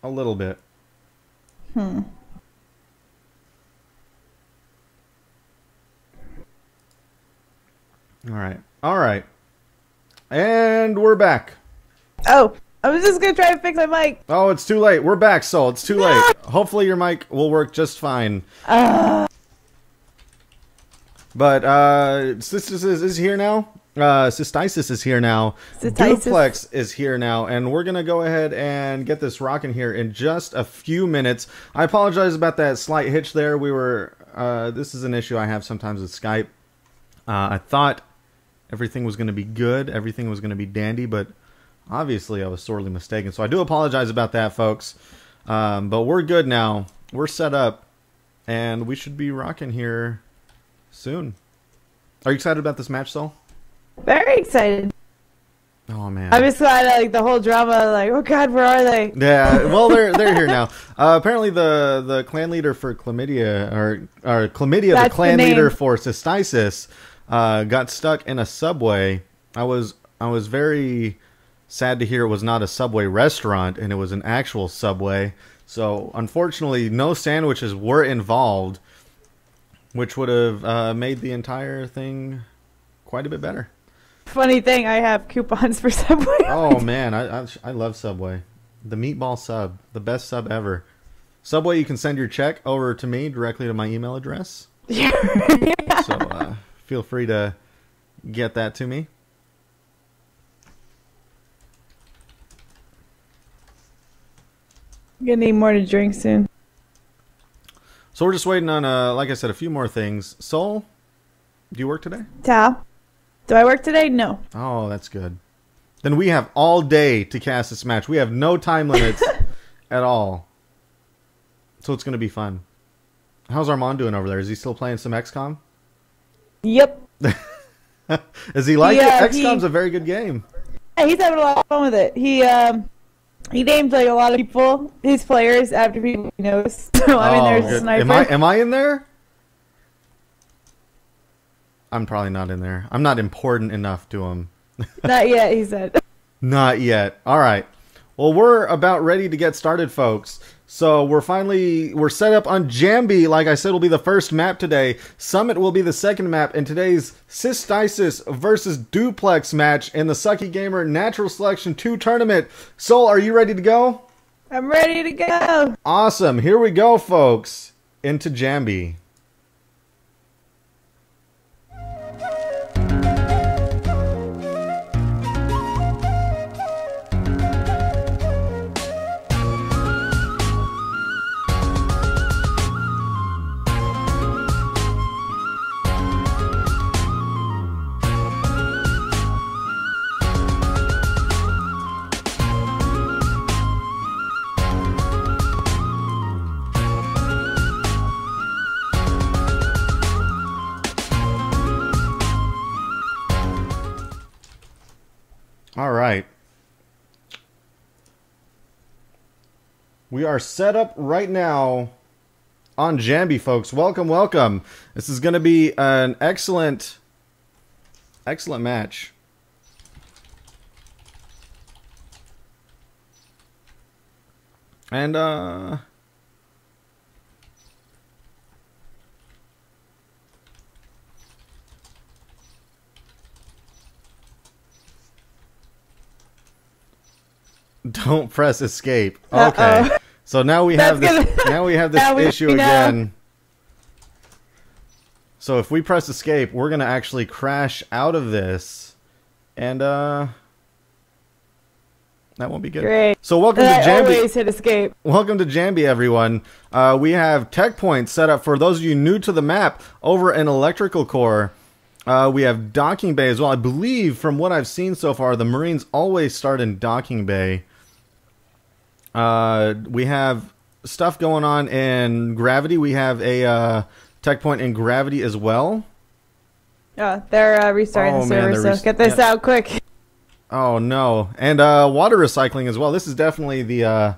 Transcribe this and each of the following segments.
A little bit. Hmm. Alright. Alright. And we're back. Oh, I was just gonna try to fix my mic. Oh, it's too late. We're back, Sol. It's too late. Hopefully your mic will work just fine. But Cystisis is here now. Cystisis is here now. Cystisis. Duplex is here now, and we're gonna go ahead and get this rocking here in just a few minutes. I apologize about that slight hitch there. We were this is an issue I have sometimes with Skype. I thought everything was gonna be good, everything was gonna be dandy, but obviously I was sorely mistaken. So I do apologize about that, folks. But we're good now. We're set up, and we should be rocking here soon. Are you excited about this match, Sol? Very excited. Oh man, I'm just glad like the whole drama. Like, oh god, where are they? Yeah, well they're here now. Apparently the clan leader for Chlamydia or Chlamydia, the clan leader for Cystisis, got stuck in a subway. I was very sad to hear it was not a Subway restaurant and it was an actual Subway. So unfortunately, no sandwiches were involved, which would have made the entire thing quite a bit better. Funny thing, I have coupons for Subway. Oh man, I love Subway. The meatball sub, the best sub ever. Subway, you can send your check over to me directly to my email address. So feel free to get that to me. I'm gonna need more to drink soon. So we're just waiting on, like I said, a few more things. Sol, do you work today? Tal, do I work today? No. Oh, that's good. Then we have all day to cast this match. We have no time limits at all. So it's going to be fun. How's Armand doing over there? Is he still playing some XCOM? Yep. Is he like it? XCOM's a very good game. Yeah, he's having a lot of fun with it. He named like a lot of people, his players, after people he knows. So I'm in there as a sniper. Am I in there? I'm probably not in there. I'm not important enough to him. Not yet, he said. Not yet. All right. Well, we're about ready to get started, folks. So we're set up on Jambi. Like I said, will be the first map today. Summit will be the second map in today's Cystisis versus Duplex match in the Sucky Gamer Natural Selection 2 tournament. Sol, are you ready to go? I'm ready to go. Awesome. Here we go, folks. Into Jambi. All right. We are set up right now on Jambi, folks. Welcome, welcome. This is going to be an excellent match. And, don't press escape. Okay. So now we have this issue again. So if we press escape, we're going to actually crash out of this, and that won't be good. Great. So welcome to Jambi. Always hit escape. Welcome to Jambi, everyone. We have tech points set up for those of you new to the map over in Electrical Core. We have Docking Bay as well. I believe from what I've seen so far, the Marines always start in Docking Bay. We have stuff going on in Gravity. We have a tech point in Gravity as well. Oh, they're restarting the server, so get this out quick. Oh, no. And water recycling as well. This is definitely the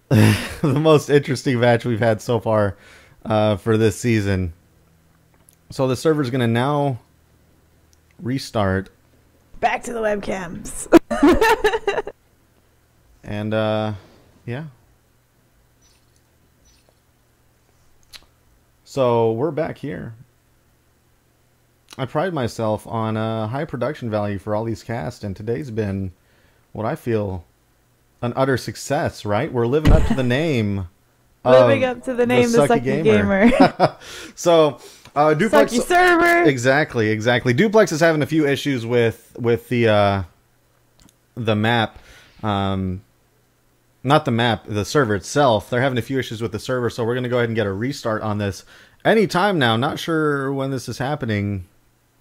the most interesting match we've had so far for this season. So the server's going to now restart. Back to the webcams. And yeah. So we're back here. I pride myself on high production value for all these casts, and today's been what I feel an utter success, right? We're living up to the name. Living up to the name, the Sucky Gamer. So, Duplex... Sucky server! Exactly. Duplex is having a few issues with the map. Not the map, the server itself. They're having a few issues with the server, so we're going to go ahead and get a restart on this anytime now. Not sure when this is happening.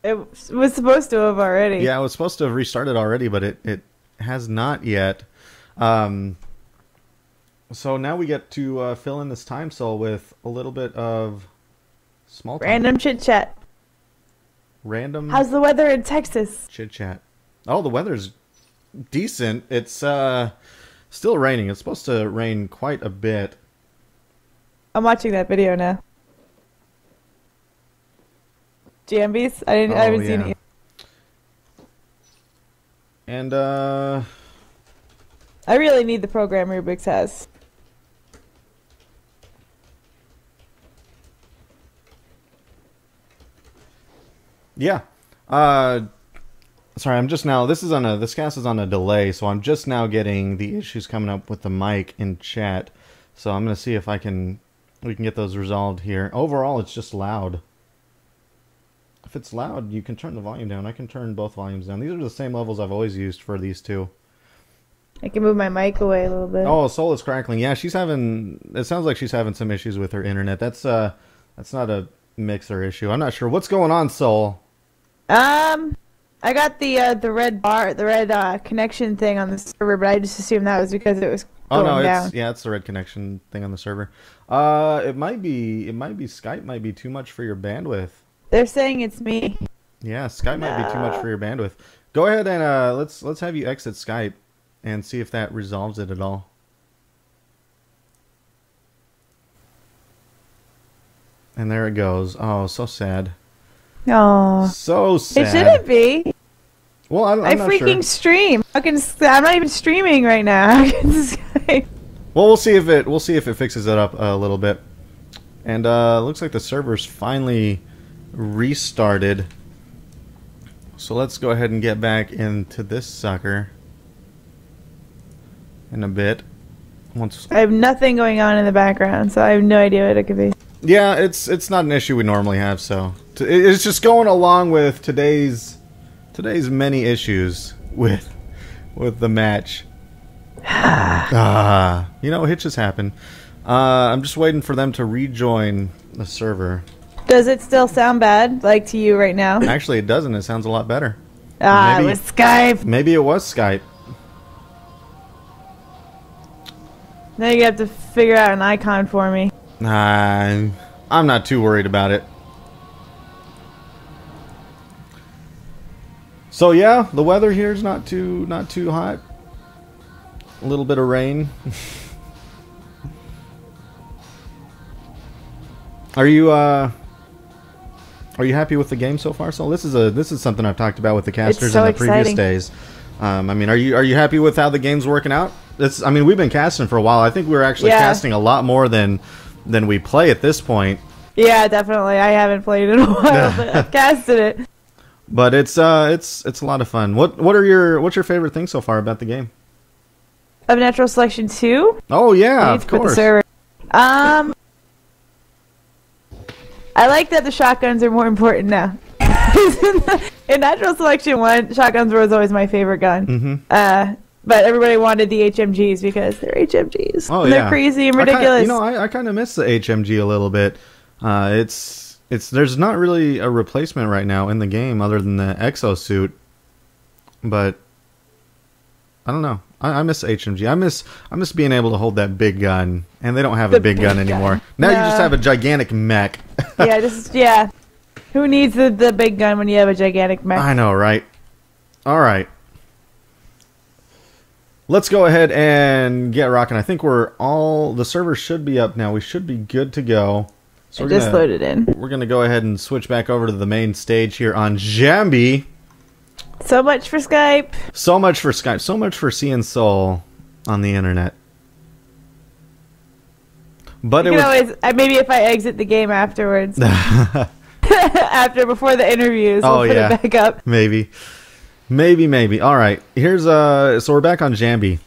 It was supposed to have already. Yeah, it was supposed to have restarted already, but it has not yet. So now we get to fill in this time cell with a little bit of small talk. Random chit-chat. Random... How's the weather in Texas? Chit-chat. Oh, the weather's decent. It's still raining. It's supposed to rain quite a bit. I'm watching that video now. Jambies? I haven't seen it yet. And I really need the program Rubix has. Yeah. Sorry, I'm just now... This cast is on a delay, so I'm just now getting the issues coming up with the mic in chat. So I'm going to see if we can get those resolved here. Overall, it's just loud. If it's loud, you can turn the volume down. I can turn both volumes down. These are the same levels I've always used for these two. I can move my mic away a little bit. Oh, Soul is crackling. Yeah, she's having... It sounds like she's having some issues with her internet. That's not a mixer issue. I'm not sure. What's going on, Soul? I got the red bar, the red connection thing on the server, but I just assumed that was because it was going down. It's the red connection thing on the server. It might be Skype might be too much for your bandwidth. They're saying it's me. Yeah, Skype might be too much for your bandwidth. Go ahead and let's have you exit Skype and see if that resolves it at all. And there it goes. Oh, so sad. Oh, so sad. It shouldn't be. Well, I'm not freaking sure. Stream. I'm not even streaming right now. Well, we'll see if it fixes it up a little bit. And looks like the server's finally restarted. So let's go ahead and get back into this sucker in a bit. I have nothing going on in the background, so I have no idea what it could be. Yeah, it's not an issue we normally have, so it's just going along with today's many issues with the match. Hitches happen. I'm just waiting for them to rejoin the server. Does it still sound bad, like to you right now? Actually, it doesn't. It sounds a lot better. It was Skype. Maybe it was Skype. Now you have to figure out an icon for me. I'm not too worried about it. So yeah, the weather here is not too hot. A little bit of rain. Are you happy with the game so far? So this is something I've talked about with the casters in the previous days. I mean, are you happy with how the game's working out? We've been casting for a while. I think we're actually casting a lot more than we play at this point. Yeah, definitely. I haven't played in a while, but I've casted it. But it's a lot of fun. What's your favorite thing so far about the game? Of Natural Selection 2? Oh yeah, of course. I like that the shotguns are more important now. In Natural Selection 1, shotguns was always my favorite gun. Mm-hmm. But everybody wanted the HMGs because they're HMGs. Oh, and they're crazy and ridiculous. I kind of miss the HMG a little bit. There's not really a replacement right now in the game other than the exosuit. But I don't know. I miss HMG. I miss being able to hold that big gun, and they don't have a big gun anymore. Now you just have a gigantic mech. Yeah. Who needs the big gun when you have a gigantic mech? I know, right? All right. Let's go ahead and get rocking. I think the server should be up now. We should be good to go. So I just loaded in. We're going to go ahead and switch back over to the main stage here on Jambi. So much for Skype. So much for Skype. So much for Sea and Soul. on the internet. But you it can was always, maybe if I exit the game afterwards. Before the interviews, we'll put it back up. Maybe. All right. Here's so we're back on Jambi.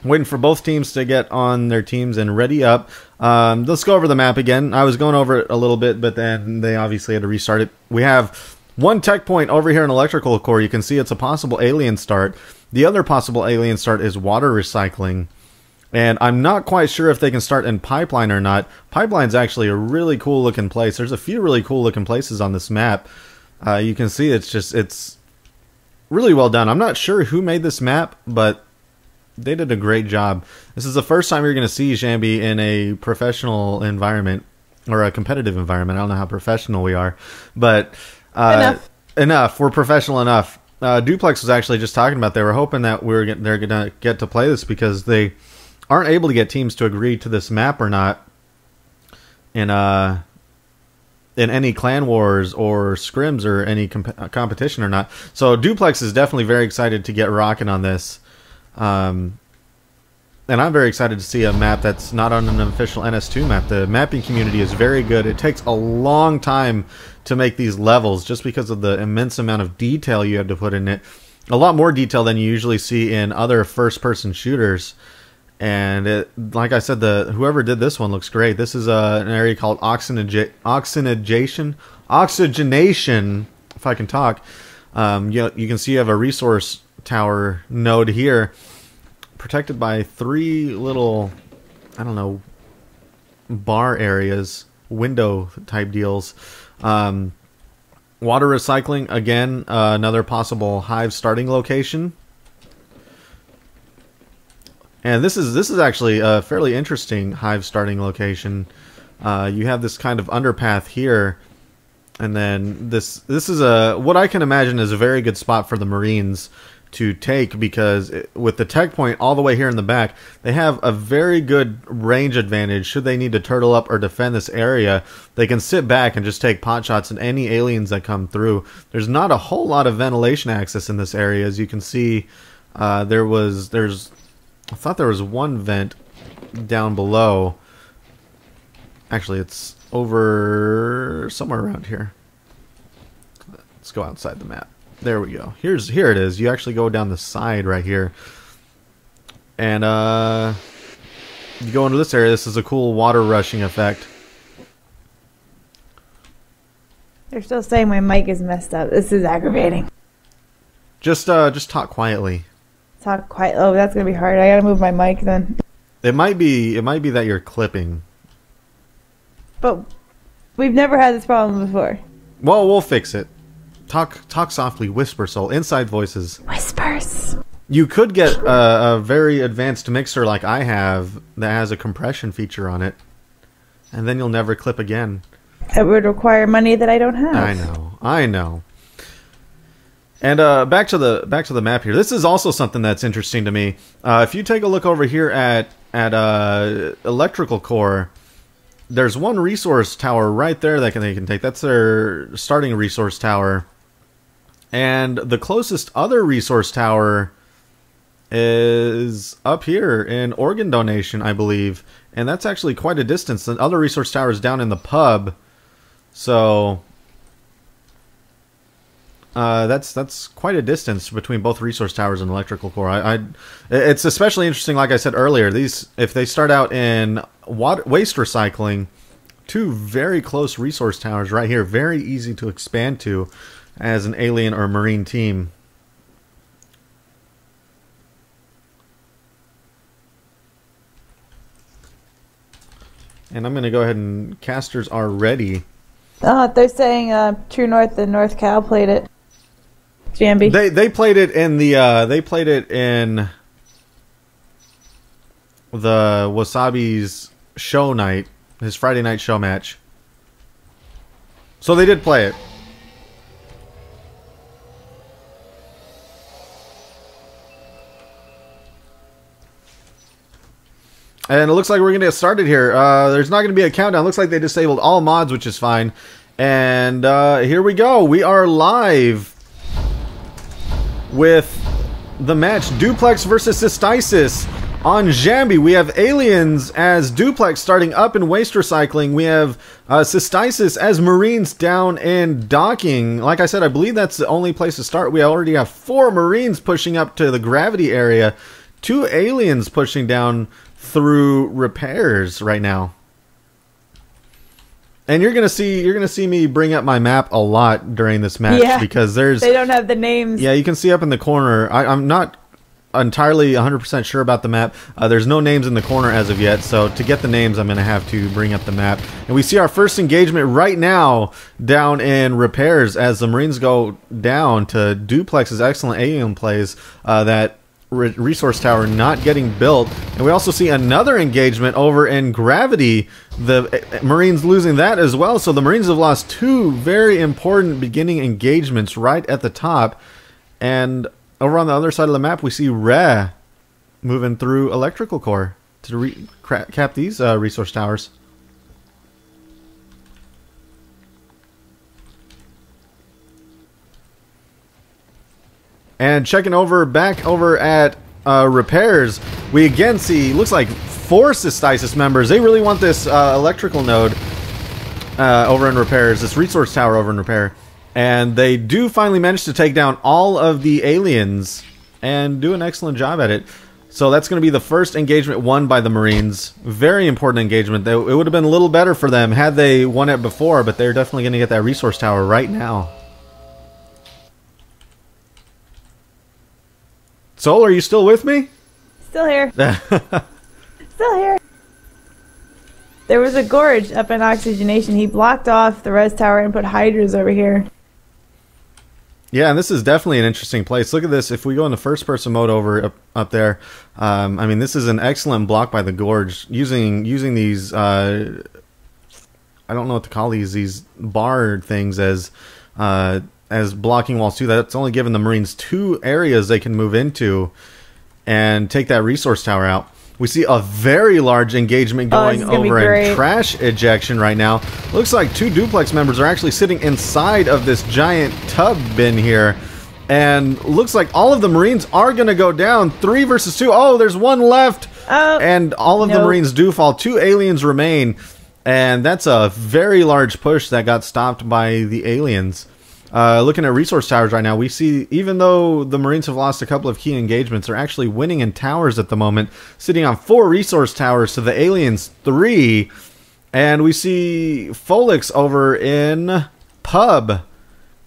Waiting for both teams to get on their teams and ready up. Let's go over the map again. I was going over it a little bit, but then they obviously had to restart it. We have one tech point over here in electrical core. You can see it's a possible alien start. The other possible alien start is water recycling. And I'm not quite sure if they can start in Pipeline or not. Pipeline's actually a really cool looking place. There's a few really cool looking places on this map. You can see it's really well done. I'm not sure who made this map, but they did a great job. This is the first time you're going to see Jambi in a professional environment or a competitive environment. I don't know how professional we are, but enough. We're professional enough. Duplex was actually just talking about they were hoping that they're going to get to play this because they aren't able to get teams to agree to this map or not in any clan wars or scrims or any competition or not. So Duplex is definitely very excited to get rocking on this. And I'm very excited to see a map that's not on an official NS2 map. The mapping community is very good. It takes a long time to make these levels just because of the immense amount of detail you have to put in it. A lot more detail than you usually see in other first-person shooters. And like I said, whoever did this one looks great. This is an area called oxygenation, if I can talk. You can see you have a resource tower node here, protected by 3 little, I don't know, bar areas, window type deals. Water recycling, again, another possible hive starting location. And this is actually a fairly interesting hive starting location. You have this kind of underpath here, and then this is what I can imagine is a very good spot for the Marines to take, because with the tech point all the way here in the back, they have a very good range advantage. Should they need to turtle up or defend this area, they can sit back and just take pot shots at any aliens that come through. There's not a whole lot of ventilation access in this area. As you can see, I thought there was one vent down below. Actually, it's over somewhere around here. Let's go outside the map. There we go. Here it is. You actually go down the side right here. And you go into this area. This is a cool water rushing effect. They're still saying my mic is messed up. This is aggravating. Just talk quietly. Talk quiet. Oh, that's gonna be hard. I gotta move my mic then. It might be that you're clipping. But we've never had this problem before. Well, we'll fix it. Talk softly. Whisper, soul. Inside voices. Whispers. You could get a very advanced mixer like I have that has a compression feature on it, and then you'll never clip again. It would require money that I don't have. I know. And back to the map here. This is also something that's interesting to me. If you take a look over here at electrical core, there's one resource tower right there that they can take. That's their starting resource tower. And the closest other resource tower is up here in organ donation, I believe. And that's actually quite a distance. The other resource tower is down in the pub. So that's quite a distance between both resource towers and electrical core. It's especially interesting, like I said earlier, if they start out in waste recycling, 2 very close resource towers right here, very easy to expand to as an alien or marine team. And I'm going to go ahead and casters are ready. Oh, they're saying True North and North Cal played it. Jambi. They played it in the Wasabi's show night, his Friday night show match. So they did play it. And it looks like we're going to get started here. There's not going to be a countdown. It looks like they disabled all mods, which is fine. And here we go. We are live with the match Duplex versus Cystisis. On Jambi, we have aliens as Duplex starting up in waste recycling. We have Cystisis as Marines down in docking. Like I said, I believe that's the only place to start. We already have 4 Marines pushing up to the gravity area. 2 aliens pushing down through repairs right now. And you're gonna see me bring up my map a lot during this match because they don't have the names. Yeah, you can see up in the corner. I'm not entirely 100% sure about the map. There's no names in the corner as of yet, so to get the names I'm going to have to bring up the map. And we see our first engagement right now down in repairs as the Marines go down to Duplex's excellent alien plays, that resource tower not getting built. And we also see another engagement over in gravity, the Marines losing that as well. So the Marines have lost 2 very important beginning engagements right at the top. And over on the other side of the map, we see Re moving through electrical core to cap these resource towers. And checking back over at repairs, we again see, looks like 4 Cystisis members. They really want this electrical node over in repairs, this resource tower over in repair. And they do finally manage to take down all of the aliens and do an excellent job at it. So that's going to be the first engagement won by the Marines. Very important engagement. It would have been a little better for them had they won it before, but they're definitely going to get that resource tower right now. Sol, are you still with me? Still here. Still here. There was a gorge up in oxygenation. He blocked off the res tower and put hydras over here. Yeah, and this is definitely an interesting place. Look at this. If we go into first-person mode over up there, I mean, this is an excellent block by the gorge. Using these, I don't know what to call these bar things as blocking walls too. That's only giving the Marines 2 areas they can move into and take that resource tower out. We see a very large engagement going over in trash ejection right now. Looks like 2 Duplex members are actually sitting inside of this giant tub bin here. And looks like all of the Marines are going to go down. 3 versus 2. Oh, there's 1 left. And all of the Marines do fall. 2 aliens remain. And that's a very large push that got stopped by the aliens. Looking at resource towers right now, we see, even though the Marines have lost a couple of key engagements, they're actually winning in towers at the moment, sitting on 4 resource towers to the aliens 3. And we see Folix over in pub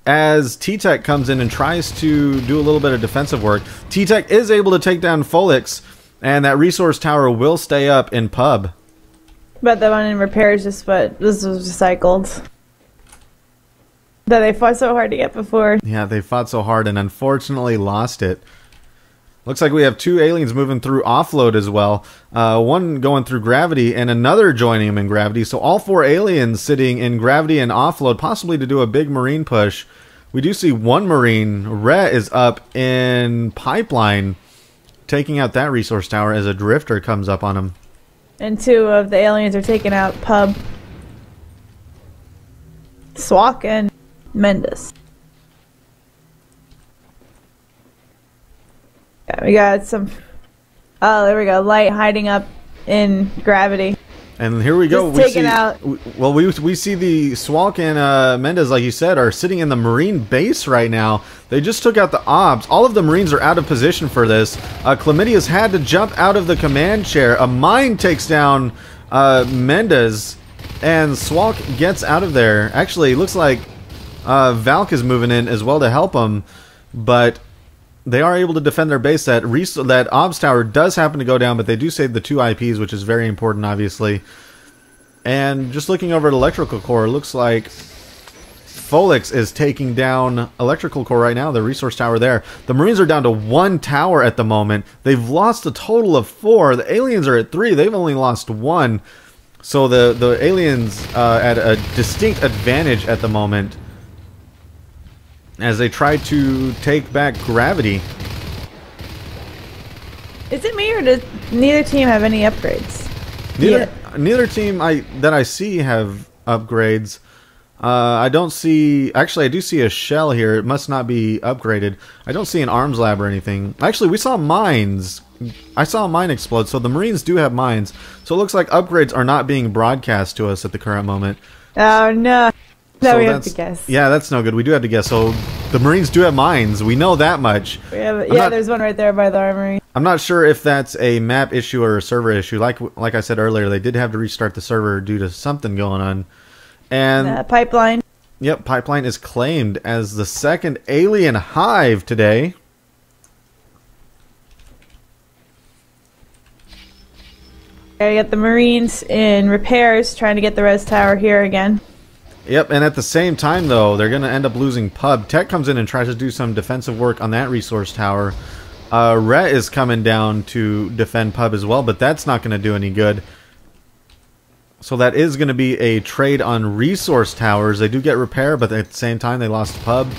as T-Tech comes in and tries to do a little bit of defensive work. T-Tech is able to take down Folix, and that resource tower will stay up in pub. But the one in repairs just this was recycled. That they fought so hard to get before. Yeah, they fought so hard and unfortunately lost it. Looks like we have 2 aliens moving through offload as well. 1 going through gravity and another joining them in gravity. So all 4 aliens sitting in gravity and offload, possibly to do a big Marine push. We do see 1 Marine. Re is up in pipeline, taking out that resource tower as a drifter comes up on him. And 2 of the aliens are taking out pub. Swak and Mendes. Yeah, we got some. Oh, there we go. Light hiding up in gravity. And here we go. We see, out. Well, we see the Swalk and Mendes, like you said, are sitting in the Marine base right now. They just took out the Obs. All of the Marines are out of position for this. Chlamydia's had to jump out of the command chair. A mine takes down Mendes. And Swalk gets out of there. Actually, it looks like Valk is moving in as well to help them. But they are able to defend their base. That Obs tower does happen to go down, but they do save the 2 IPs, which is very important, obviously. And just looking over at electrical core, it looks like Folix is taking down electrical core right now, the resource tower there. The Marines are down to 1 tower at the moment. They've lost a total of 4. The aliens are at 3. They've only lost 1. So the aliens at a distinct advantage at the moment as they try to take back gravity. Is it me or does neither team have any upgrades? Neither team that I see have upgrades. I don't see... Actually, I do see a shell here. It must not be upgraded. I don't see an arms lab or anything. Actually, we saw mines. I saw a mine explode, so the Marines do have mines. So it looks like upgrades are not being broadcast to us at the current moment. Oh, no. No, So we have to guess. Yeah, that's no good. We do have to guess. So the Marines do have mines. We know that much. There's one right there by the armory. I'm not sure if that's a map issue or a server issue. Like I said earlier, they did have to restart the server due to something going on. And pipeline. Yep, pipeline is claimed as the second alien hive today. I got the Marines in repairs, trying to get the res tower here again. Yep, and at the same time, though, they're going to end up losing pub. Tech comes in and tries to do some defensive work on that resource tower. Rhett is coming down to defend pub as well, but that's not going to do any good. So that is going to be a trade on resource towers. They do get repair, but at the same time, they lost pub.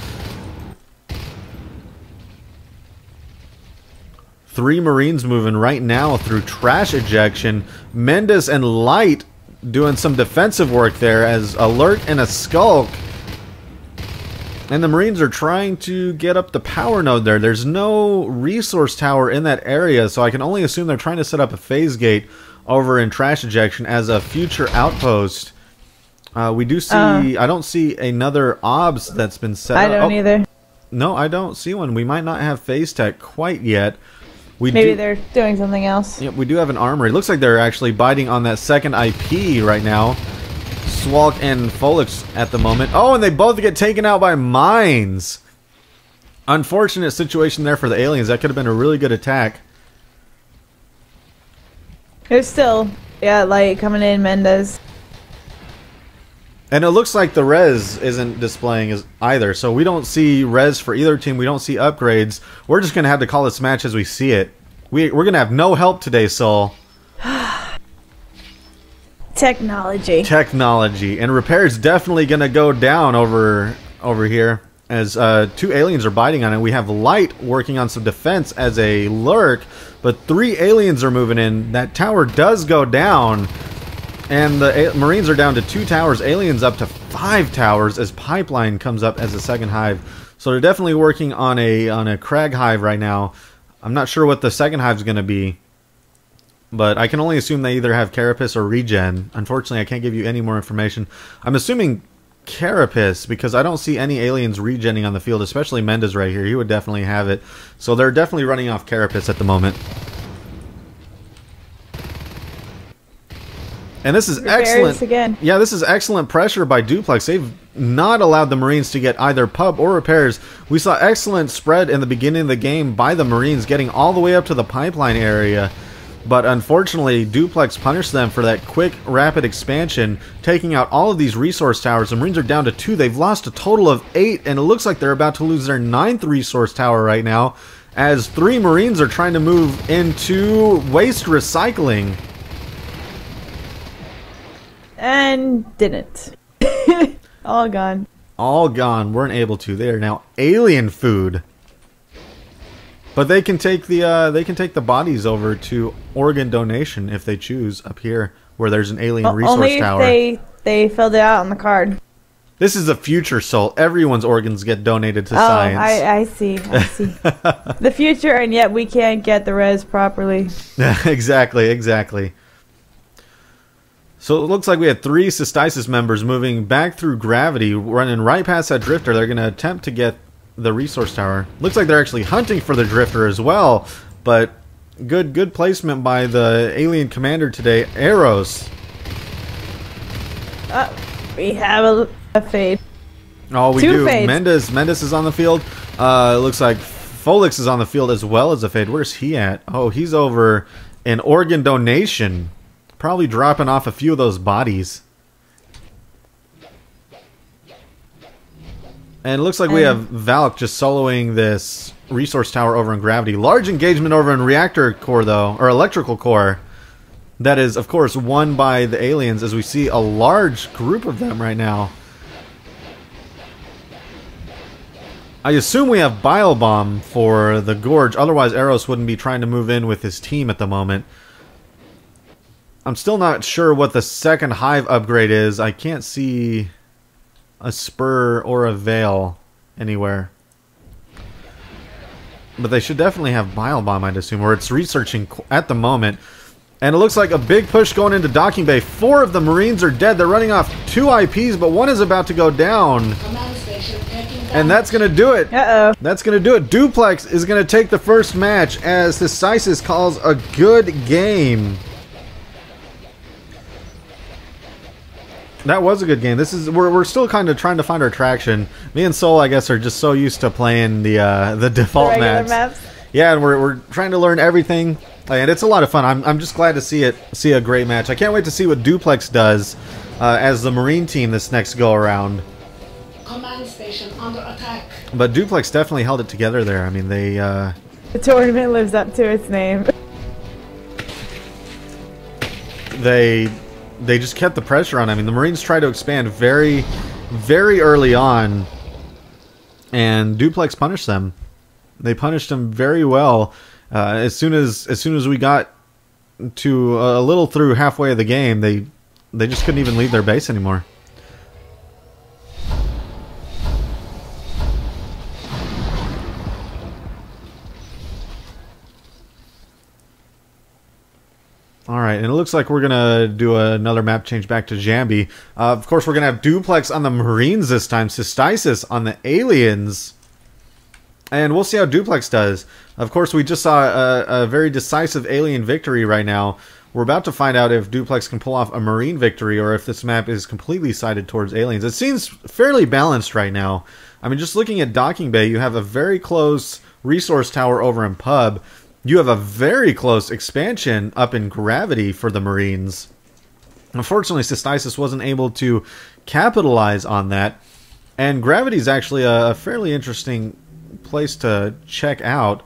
3 Marines moving right now through trash ejection. Mendes and Light doing some defensive work there as Alert and a Skulk. And the Marines are trying to get up the power node there. There's no resource tower in that area, so I can only assume they're trying to set up a phase gate over in trash ejection as a future outpost. We do see... I don't see another OBS that's been set up. I don't either. No, I don't see one. We might not have phase tech quite yet. Maybe they're doing something else. Yep, we do have an armory. It looks like they're actually biting on that second IP right now. Swalk and Folix at the moment. Oh, and they both get taken out by mines. Unfortunate situation there for the aliens. That could have been a really good attack. There's still, Light coming in, Mendes. And it looks like the res isn't displaying either, so we don't see res for either team. We don't see upgrades. We're just going to have to call this match as we see it. We're going to have no help today, Soul. Technology. Technology. And repair is definitely going to go down over here as 2 aliens are biting on it. We have Light working on some defense as a lurk, but 3 aliens are moving in. That tower does go down. And the Marines are down to 2 towers, aliens up to 5 towers as pipeline comes up as a second hive. So they're definitely working on a crag hive right now. I'm not sure what the second hive is going to be, but I can only assume they either have carapace or regen. Unfortunately, I can't give you any more information. I'm assuming carapace because I don't see any aliens regenning on the field, especially Mendes right here. He would definitely have it. So they're definitely running off carapace at the moment. And this is excellent. Again. Yeah, this is excellent pressure by Duplex. They've not allowed the Marines to get either pub or repairs. We saw excellent spread in the beginning of the game by the Marines, getting all the way up to the pipeline area. But unfortunately, Duplex punished them for that quick, rapid expansion, taking out all of these resource towers. The Marines are down to 2. They've lost a total of 8, and it looks like they're about to lose their 9th resource tower right now, as 3 Marines are trying to move into waste recycling. And didn't. All gone. All gone. Weren't able to. They are now alien food. But they can take the bodies over to organ donation if they choose up here where there's an alien resource tower. Only if they filled it out on the card. This is the future, Soul. Everyone's organs get donated to science. I see. The future, and yet we can't get the res properly. Exactly. So it looks like we had 3 Cystisis members moving back through gravity, running right past that drifter. They're going to attempt to get the resource tower. Looks like they're actually hunting for the drifter as well, but good placement by the alien commander today, Eros. We have a fade. Oh, we 2 do. fades. Mendes is on the field. It looks like Folix is on the field as well as a fade. Where's he at? Oh, he's over in organ donation. Probably dropping off a few of those bodies. And it looks like we have Valk just soloing this resource tower over in gravity. Large engagement over in reactor core, though, or electrical core. That is, of course, won by the aliens, as we see a large group of them right now. I assume we have Bile Bomb for the Gorge, otherwise Eros wouldn't be trying to move in with his team at the moment. I'm still not sure what the second hive upgrade is. I can't see a spur or a veil anywhere. But they should definitely have Bile Bomb, I'd assume, or it's researching at the moment. And it looks like a big push going into docking bay. 4 of the Marines are dead. They're running off 2 IPs, but one is about to go down. And that's going to do it. Uh-oh. That's going to do it. Duplex is going to take the first match as Cystisis calls a good game. That was a good game. We're still kind of trying to find our traction. Me and Soul, I guess, are just so used to playing the default maps. Yeah, and we're trying to learn everything, and it's a lot of fun. I'm just glad to see a great match. I can't wait to see what Duplex does as the Marine team this next go around. Command station under attack. But Duplex definitely held it together there. I mean, they the tournament lives up to its name. They just kept the pressure on. I mean, the Marines tried to expand very, very early on, and Duplex punished them. They punished them very well. As soon as we got to a little through halfway of the game, they just couldn't even leave their base anymore. Alright, and it looks like we're going to do another map change back to Jambi. Of course, we're going to have Duplex on the Marines this time, Cystisis on the Aliens. And we'll see how Duplex does. Of course, we just saw a very decisive Alien victory right now. We're about to find out if Duplex can pull off a Marine victory or if this map is completely sided towards Aliens. It seems fairly balanced right now. I mean, just looking at Docking Bay, you have a very close resource tower over in Pub. You have a very close expansion up in Gravity for the Marines. Unfortunately, Cystisis wasn't able to capitalize on that. And Gravity is actually a fairly interesting place to check out.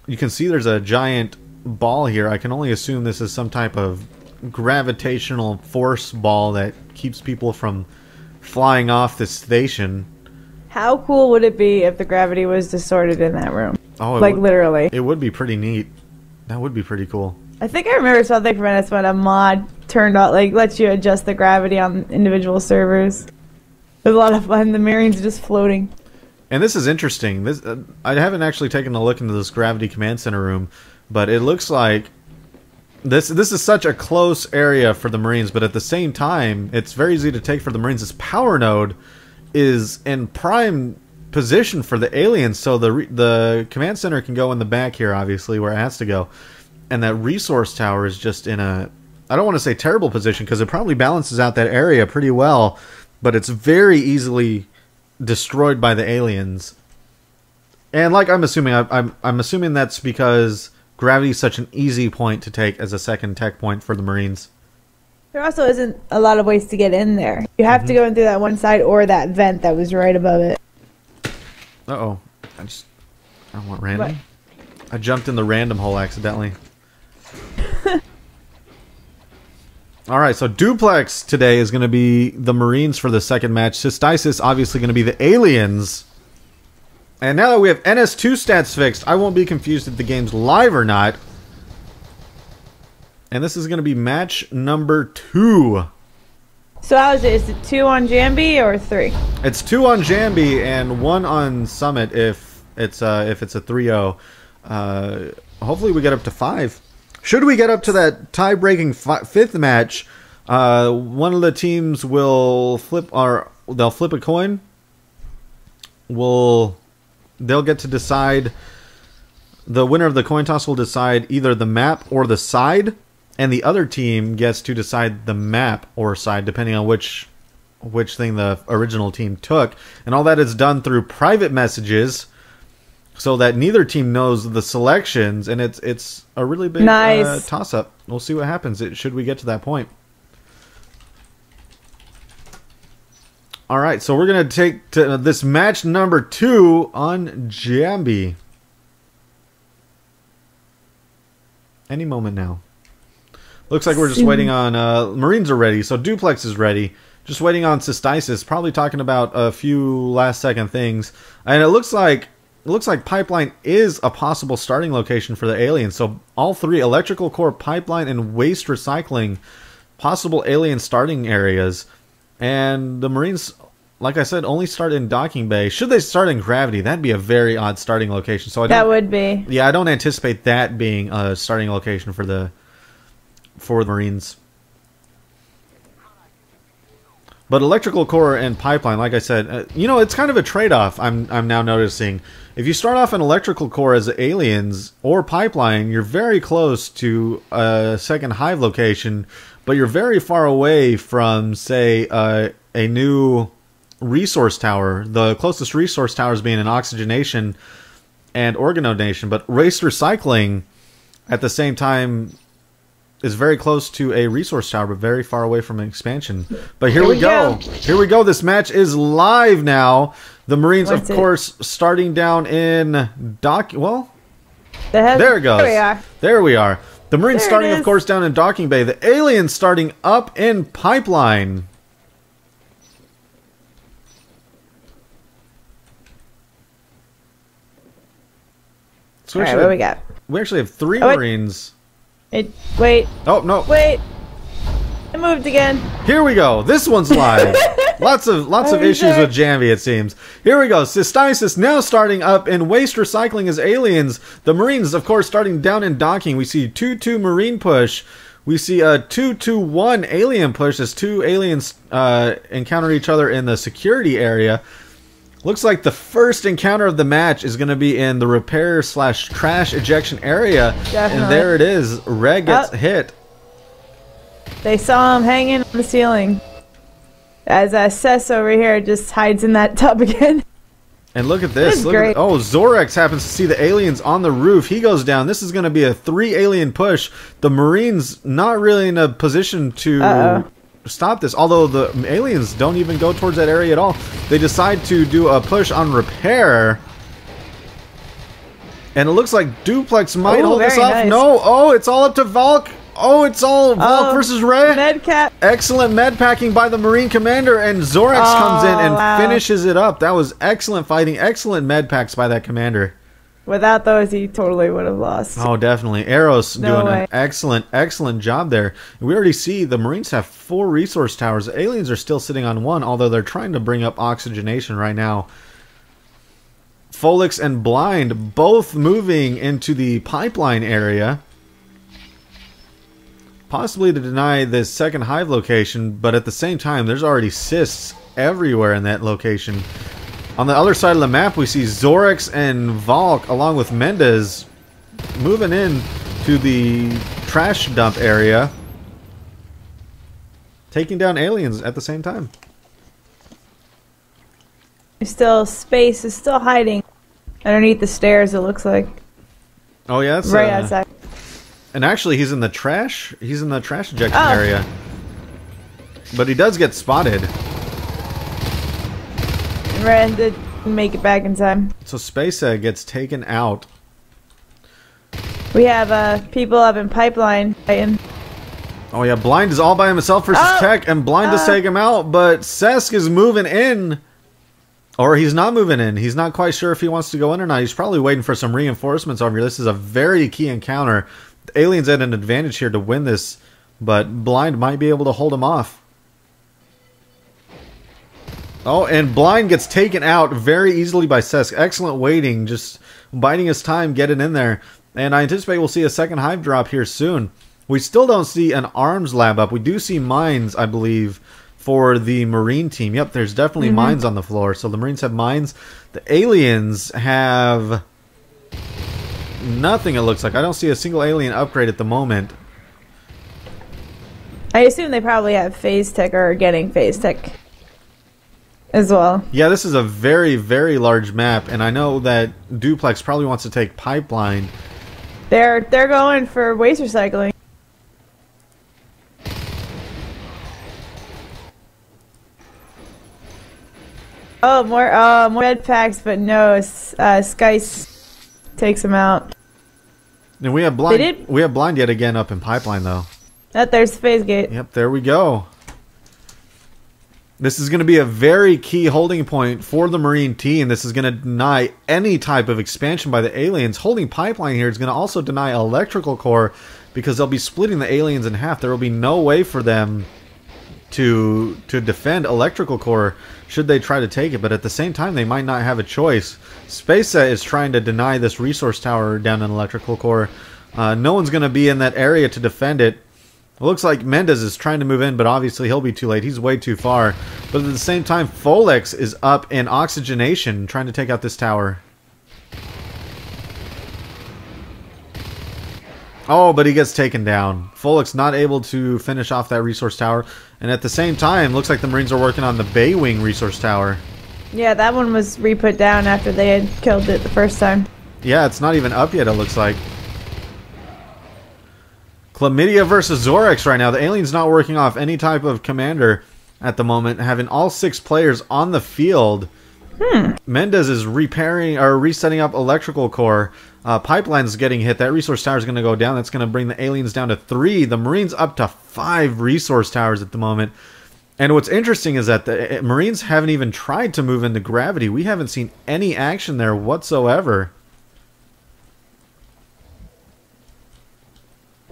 You can see there's a giant ball here. I can only assume this is some type of gravitational force ball that keeps people from flying off the station. How cool would it be if the gravity was distorted in that room? Oh, like literally. It would be pretty neat. That would be pretty cool. I think I remember something from NS when a mod turned out, like, lets you adjust the gravity on individual servers. It was a lot of fun. The Marines just floating. And this is interesting. I haven't actually taken a look into this Gravity Command Center room, but it looks like this is such a close area for the Marines, but at the same time, it's very easy to take for the Marines. This power node is in prime position for the Aliens, so the command center can go in the back here, obviously, where it has to go. And that resource tower is just in a, I don't want to say terrible position, because it probably balances out that area pretty well, but it's very easily destroyed by the Aliens. And like I'm assuming, I'm assuming that's because Gravity is such an easy point to take as a second tech point for the Marines. There also isn't a lot of ways to get in there. You have to go in through that one side or that vent that was right above it. Uh-oh. I don't want random. What? I jumped in the random hole accidentally. Alright, so Duplex today is going to be the Marines for the second match. Cystisis obviously going to be the Aliens. And now that we have NS2 stats fixed, I won't be confused if the game's live or not. And this is going to be match number 2. So how is it? Is it 2 on Jambi or 3? It's 2 on Jambi and 1 on Summit if it's a 3-0. Hopefully we get up to 5. Should we get up to that tie-breaking 5th match, one of the teams will flip they'll flip a coin. They'll get to decide. The winner of the coin toss will decide either the map or the side. And the other team gets to decide the map or side, depending on which thing the original team took. And all that is done through private messages, so that neither team knows the selections. And it's a really big toss-up. We'll see what happens should we get to that point. All right, so we're going to take this match number 2 on Jambi. Any moment now. Looks like we're just waiting on... Marines are ready, so Duplex is ready. Just waiting on Cystisis. Probably talking about a few last-second things. And it looks like Pipeline is a possible starting location for the Aliens. So all 3, Electrical Core, Pipeline, and Waste Recycling, possible Alien starting areas. And the Marines, like I said, only start in docking bay. Should they start in gravity, that'd be a very odd starting location. So that would be. Yeah, I don't anticipate that being a starting location for the Marines. But electrical core and pipeline, like I said, it's kind of a trade-off. I'm now noticing. If you start off an electrical core as aliens or pipeline, you're very close to a second hive location, but you're very far away from, say, a new resource tower. The closest resource towers being an oxygenation and organ donation, but waste recycling at the same time is very close to a resource tower, but very far away from an expansion. But here we go. Here we go. This match is live now. The Marines, of course, starting down in Well, there it goes. There we are. There we are. The Marines starting, of course, down in docking bay. The aliens starting up in pipeline. So all right, what do we got? We actually have 3 Marines. Wait. Oh, no. Wait. It moved again. Here we go. This one's live. lots of issues with Jambi, it seems. Here we go. Cystisis now starting up in waste recycling as aliens. The Marines, of course, starting down in docking. We see 2-2 Marine push. We see a 2-2-1 alien push as 2 aliens encounter each other in the security area. Looks like the first encounter of the match is going to be in the repair/trash ejection area. Definitely. And there it is. Red gets hit. They saw him hanging on the ceiling. As Cess over here just hides in that tub again. And look at this. Oh, Zorex happens to see the aliens on the roof. He goes down. This is going to be a 3 alien push. The Marines not really in a position to stop this, although the aliens don't even go towards that area at all. They decide to do a push on repair, and it looks like Duplex might hold this off. Nice. No, it's all up to Valk. It's all Valk versus Ray. Medcap. Excellent med packing by the Marine commander, and Zorex comes in and finishes it up. That was excellent fighting, excellent med packs by that commander. Without those, he totally would have lost. Oh, definitely. Eros doing an excellent job there. We already see the Marines have 4 resource towers. The aliens are still sitting on 1, although they're trying to bring up oxygenation right now. Folix and Blind both moving into the pipeline area, possibly to deny this second hive location, but at the same time, there's already cysts everywhere in that location. On the other side of the map, we see Zorex and Valk, along with Mendez, moving in to the trash dump area, taking down aliens at the same time. Space is still hiding underneath the stairs, it looks like. Oh, yeah? That's, right outside. And actually, he's in the trash. He's in the trash ejection area. But he does get spotted. Ren did make it back in time. So Spacek gets taken out. We have people up in pipeline fighting. Oh yeah, Blind is all by himself versus Tech, and Blind to take him out, but Sesk is moving in. Or he's not moving in. He's not quite sure if he wants to go in or not. He's probably waiting for some reinforcements over here. This is a very key encounter. The aliens had an advantage here to win this, but Blind might be able to hold him off. Oh, and Blind gets taken out very easily by Sesk. Excellent waiting, just biding his time, getting in there. And I anticipate we'll see a second hive drop here soon. We still don't see an arms lab up. We do see mines, I believe, for the Marine team. Yep, there's definitely mines on the floor. So the Marines have mines. The aliens have nothing, it looks like. I don't see a single alien upgrade at the moment. I assume they probably have phase tech or are getting phase tech as well. Yeah, this is a very, very large map, and I know that Duplex probably wants to take pipeline. They're going for waste recycling. Oh, more red packs, but no, Skice takes them out. And we have Blind. We have Blind yet again up in pipeline though. There's phase gate. Yep, there we go. This is going to be a very key holding point for the Marine team. This is going to deny any type of expansion by the aliens. Holding pipeline here is going to also deny electrical core because they'll be splitting the aliens in half. There will be no way for them to defend electrical core should they try to take it, but at the same time they might not have a choice. SpaceSet is trying to deny this resource tower down in electrical core. No one's going to be in that area to defend it. It looks like Mendez is trying to move in, but obviously he'll be too late. He's way too far. But at the same time, Folex is up in oxygenation trying to take out this tower. Oh, but he gets taken down. Folex not able to finish off that resource tower. And at the same time, looks like the Marines are working on the Bay Wing resource tower. Yeah, that one was re-put down after they had killed it the first time. Yeah, it's not even up yet, it looks like. Chlamydia versus Zorex right now. The alien's not working off any type of commander at the moment, having all 6 players on the field. Mendez is repairing or resetting up electrical core. Pipeline's getting hit. That resource tower is going to go down. That's going to bring the aliens down to 3. The Marines up to 5 resource towers at the moment. And what's interesting is that the Marines haven't even tried to move into gravity. We haven't seen any action there whatsoever.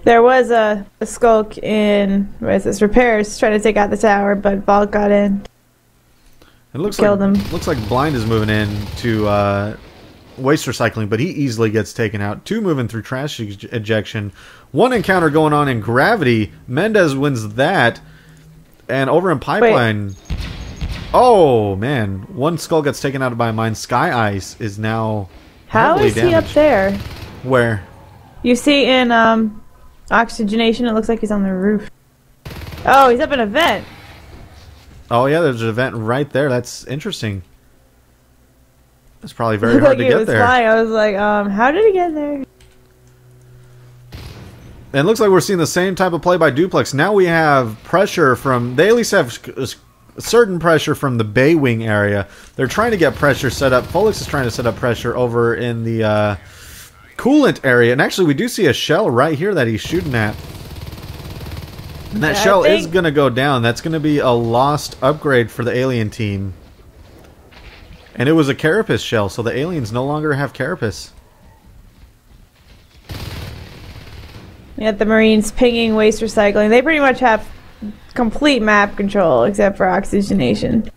There was a skulk in, what is this, repairs, trying to take out the tower, but Vault got in. It looks Killed like him. Looks like Blind is moving in to waste recycling, but he easily gets taken out. 2 moving through trash ejection. 1 encounter going on in gravity. Mendez wins that. And over in pipeline... Wait. Oh, man. 1 skull gets taken out by a mine. Sky Ice is now How is damaged. he up there? Where? You see in oxygenation, it looks like he's on the roof. Oh, he's up in a vent. Oh, yeah, there's an vent right there. That's interesting. It's probably very hard to get there. Flying. I was like, how did he get there? And it looks like we're seeing the same type of play by Duplex. Now we have pressure from... They at least have a certain pressure from the Bay Wing area. They're trying to get pressure set up. Folex is trying to set up pressure over in the coolant area. And actually, we do see a shell right here that he's shooting at. And that shell is going to go down. That's going to be a lost upgrade for the alien team. And it was a carapace shell, so the aliens no longer have carapace. Yeah, the Marines pinging waste recycling. They pretty much have complete map control, except for oxygenation.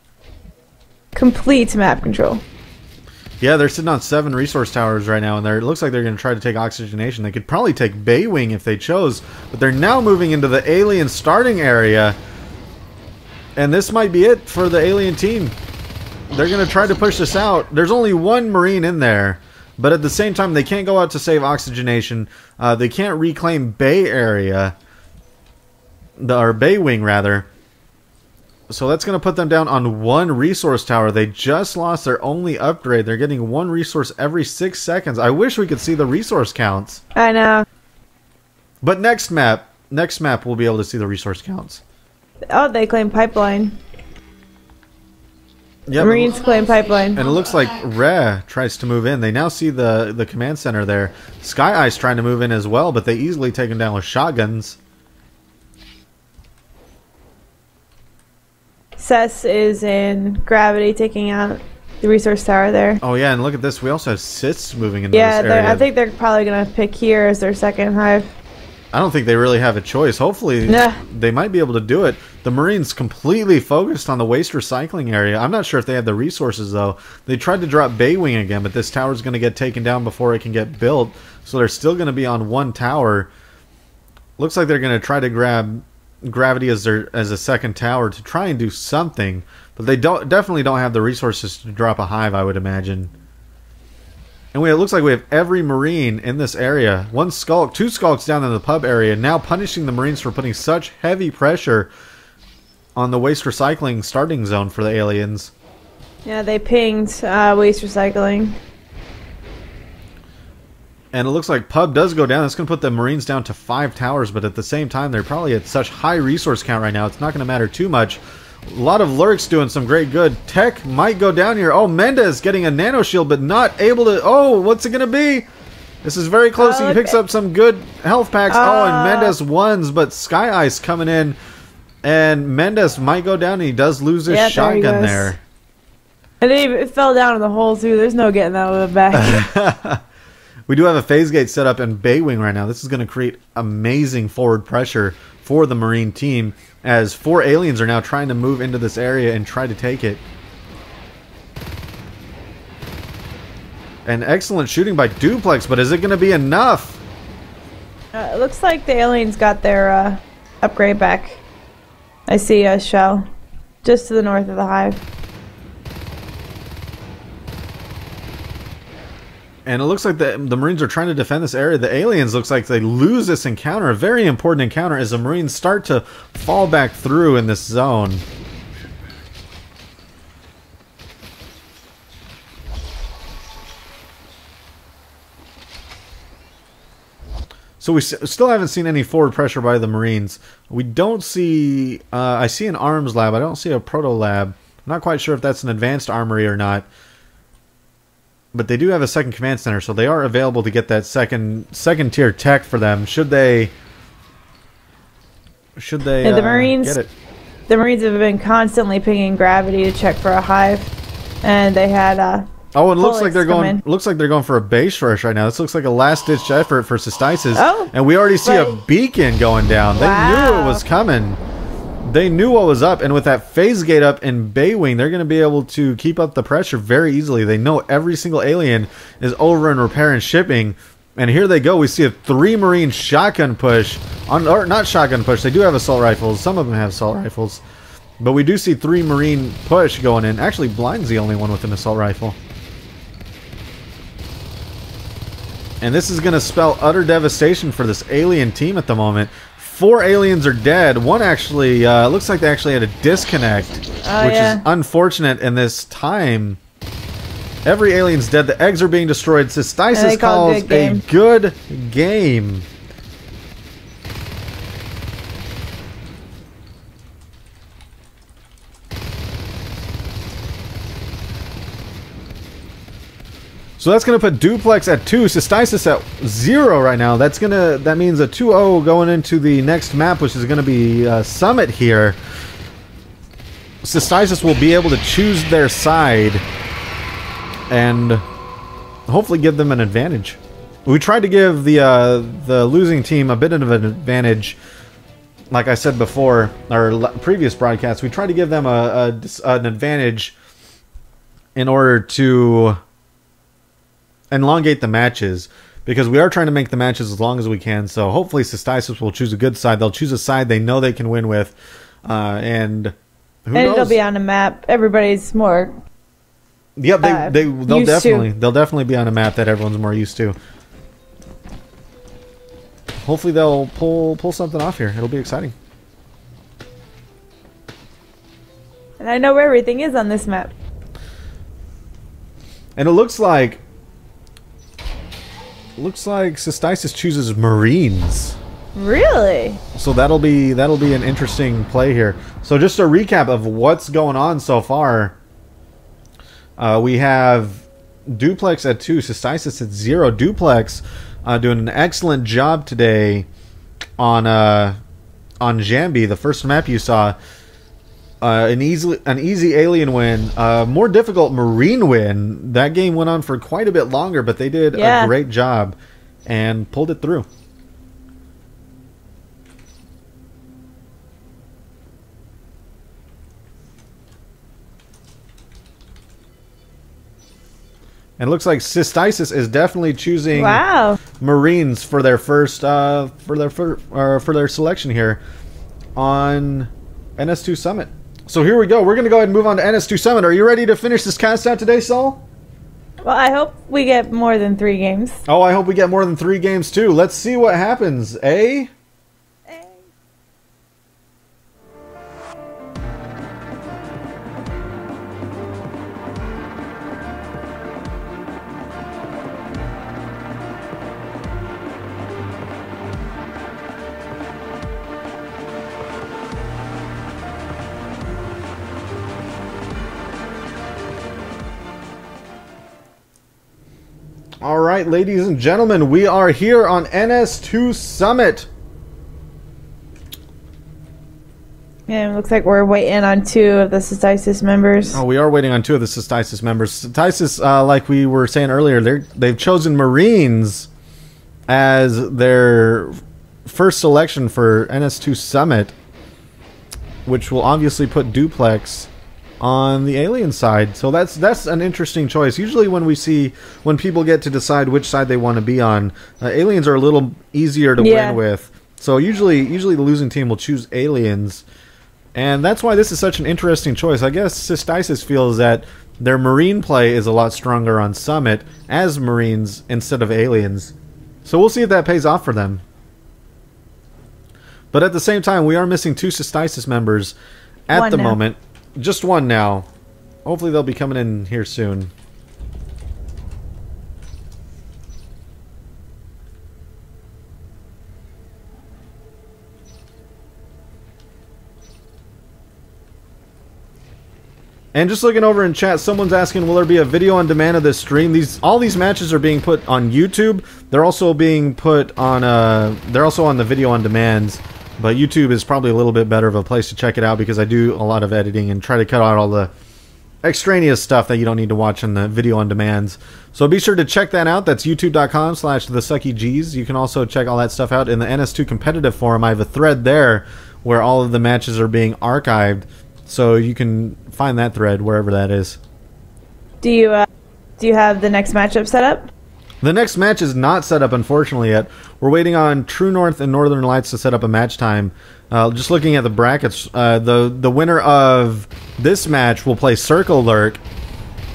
Complete map control. Yeah, they're sitting on 7 resource towers right now, and it looks like they're going to try to take oxygenation. They could probably take Bay Wing if they chose, but they're now moving into the alien starting area. And this might be it for the alien team. They're going to try to push this out. There's only 1 Marine in there, but at the same time, they can't go out to save oxygenation. They can't reclaim Bay area, or Bay Wing, rather. So that's going to put them down on 1 resource tower. They just lost their only upgrade. They're getting 1 resource every 6 seconds. I wish we could see the resource counts. I know. But next map we'll be able to see the resource counts. Oh, they claim pipeline. Yep. Marines claim pipeline. And it looks like Re tries to move in. They now see the command center there. Sky Ice trying to move in as well, but they easily take him down with shotguns. Cess is in gravity, taking out the resource tower there. Oh yeah, and look at this. We also have Cysts moving into this area. Yeah, I think they're probably going to pick here as their second hive. I don't think they really have a choice. Hopefully, they might be able to do it. The Marines completely focused on the waste recycling area. I'm not sure if they have the resources, though. They tried to drop Bay Wing again, but this tower's going to get taken down before it can get built. So they're still going to be on 1 tower. Looks like they're going to try to grab Gravity as a second tower to try and do something. But they definitely don't have the resources to drop a hive, I would imagine. And it looks like we have every Marine in this area. 1 skulk, 2 skulks down in the pub area, now punishing the Marines for putting such heavy pressure on the waste recycling starting zone for the aliens. Yeah, they pinged waste recycling. And it looks like pub does go down. That's going to put the Marines down to 5 towers, but at the same time, they're probably at such high resource count right now, it's not going to matter too much. A lot of Lurks doing some great good. Tech might go down here. Oh, Mendez getting a nano shield, but not able to... Oh, what's it going to be? This is very close. He picks up some good health packs. Oh, and Mendez wins, but Sky Ice coming in. And Mendez might go down, and he does lose his shotgun there. And it fell down in the hole, too. There's no getting that one back. We do have a phase gate set up in Bay Wing right now. This is going to create amazing forward pressure for the Marine team, as 4 aliens are now trying to move into this area and try to take it. And excellent shooting by Duplex, but is it going to be enough? It looks like the aliens got their upgrade back. I see a shell just to the north of the hive. And it looks like the Marines are trying to defend this area. The aliens looks like they lose this encounter, a very important encounter, as the Marines start to fall back through in this zone. So we still haven't seen any forward pressure by the Marines. We don't see... I see an arms lab. I don't see a proto lab. I'm not quite sure if that's an advanced armory or not. But they do have a second command center, so they are available to get that second tier tech for them. Should they yeah, the Marines get it? The Marines have been constantly pinging gravity to check for a hive, and they had oh, it looks like they're going. Looks like they're going for a base rush right now. This looks like a last-ditch effort for Cystisis. Oh, and we already see a beacon going down. They knew it was coming. They knew what was up, and with that phase gate up in Bay Wing, they're going to be able to keep up the pressure very easily. They know every single alien is over in repair and shipping, and here they go. We see a 3 Marine shotgun push, or not shotgun push. They do have assault rifles. Some of them have assault rifles, but we do see 3 Marine push going in. Actually, Blind's the only one with an assault rifle. And this is going to spell utter devastation for this alien team at the moment. 4 aliens are dead. One actually, looks like they actually had a disconnect, which is unfortunate in this time. Every alien's dead. The eggs are being destroyed. Cystisis calls a good game. So that's going to put Duplex at 2, Cystisis at 0 right now. That means a 2-0 going into the next map, which is going to be Summit here. Cystisis will be able to choose their side and hopefully give them an advantage. We tried to give the losing team a bit of an advantage, like I said before, our previous broadcast. We tried to give them an advantage in order to elongate the matches, because we are trying to make the matches as long as we can. So hopefully Cystisis will choose a good side. They'll choose a side they know they can win with, and who knows? It'll be on a map. Everybody's more. Yep, they'll definitely be on a map that everyone's more used to. Hopefully they'll pull something off here. It'll be exciting. And I know where everything is on this map. And it looks like Cystisis chooses Marines. Really? So that'll be an interesting play here. So just a recap of what's going on so far. We have Duplex at 2, Cystisis at 0. Duplex doing an excellent job today on Jambi, the first map you saw. An easy alien win, more difficult Marine win. That game went on for quite a bit longer, but they did a great job and pulled it through. And it looks like Cystisis is definitely choosing Marines for their first for their selection here on NS2 Summit. So here we go. We're going to go ahead and move on to NS2 Summit. Are you ready to finish this cast out today, Saul? Well, I hope we get more than 3 games. Oh, I hope we get more than 3 games too. Let's see what happens, eh? All right, ladies and gentlemen, we are here on NS2 Summit. Yeah, it looks like we're waiting on 2 of the Cystisis members. Oh, we are waiting on 2 of the Cystisis members. Cystisis, like we were saying earlier, they've chosen Marines as their first selection for NS2 Summit, which will obviously put Duplex on the alien side. So that's an interesting choice. Usually when people get to decide which side they want to be on, aliens are a little easier to win with. So usually the losing team will choose aliens. And that's why this is such an interesting choice. I guess Cystisis feels that their Marine play is a lot stronger on Summit as Marines instead of aliens. So we'll see if that pays off for them. But at the same time, we are missing 2 Cystisis members at the moment. Just 1 now. Hopefully they'll be coming in here soon. And just looking over in chat, someone's asking, will there be a video on demand of this stream? All these matches are being put on YouTube. They're also being put on they're also on the video on demands, but YouTube is probably a little bit better of a place to check it out because I do a lot of editing and try to cut out all the extraneous stuff that you don't need to watch in the video on demands. So be sure to check that out. That's youtube.com/thesuckygs. You can also check all that stuff out in the NS2 competitive forum. I have a thread there where all of the matches are being archived. So you can find that thread wherever that is. Do you have the next matchup set up? The next match is not set up, unfortunately, yet. We're waiting on True North and Northern Lights to set up a match time. Just looking at the brackets, the winner of this match will play Circle Lurk.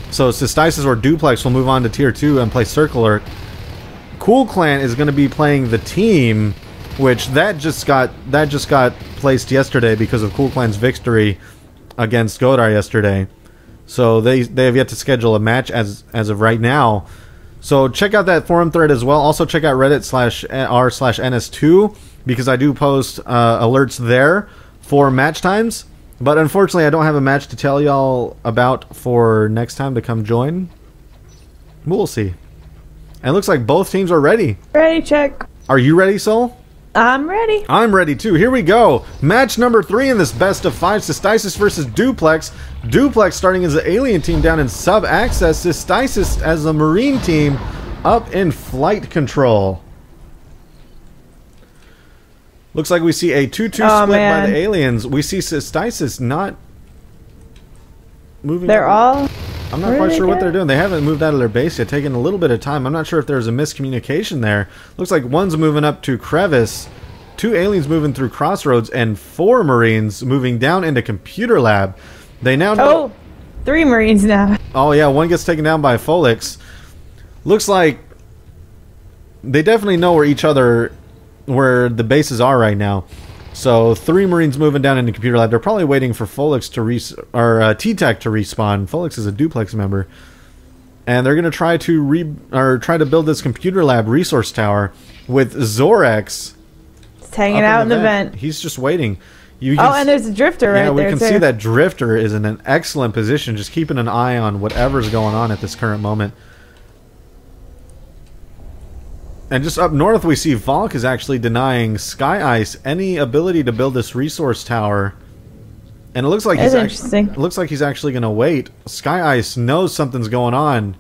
So Cystisis or Duplex will move on to Tier 2 and play Circle Lurk. Cool Clan is going to be playing the team, which that just got placed yesterday because of Cool Clan's victory against Godar yesterday. So they have yet to schedule a match as of right now. So check out that forum thread as well. Also check out reddit/r/ns2 because I do post alerts there for match times. But unfortunately, I don't have a match to tell y'all about for next time to come join. We'll see. And it looks like both teams are ready. Ready, check. Are you ready, Soul? I'm ready. I'm ready too. Here we go. Match number 3 in this best of 5. Cystisis versus Duplex. Duplex starting as the alien team down in sub-access. Cystisis as the marine team up in flight control. Looks like we see a 2-2 split by the aliens. We see Cystisis not moving. They're all... I'm not quite sure what they're doing. They haven't moved out of their base yet, taking a little bit of time. I'm not sure if there's a miscommunication there. Looks like one's moving up to Crevice, 2 aliens moving through Crossroads, and 4 Marines moving down into Computer Lab. They now know... Oh, 3 Marines now. Oh yeah, one gets taken down by Folix. Looks like they definitely know where the bases are right now. So 3 Marines moving down into Computer Lab. They're probably waiting for Folix to T-Tech to respawn. Folix is a Duplex member, and they're gonna try to build this Computer Lab resource tower with Zorex. It's hanging out in the vent. He's just waiting. And there's a drifter right there. Yeah, we can see that drifter is in an excellent position, just keeping an eye on whatever's going on at this current moment. And just up north, we see Valk is actually denying Sky Ice any ability to build this resource tower. And it looks like he's actually going to wait. Sky Ice knows something's going on.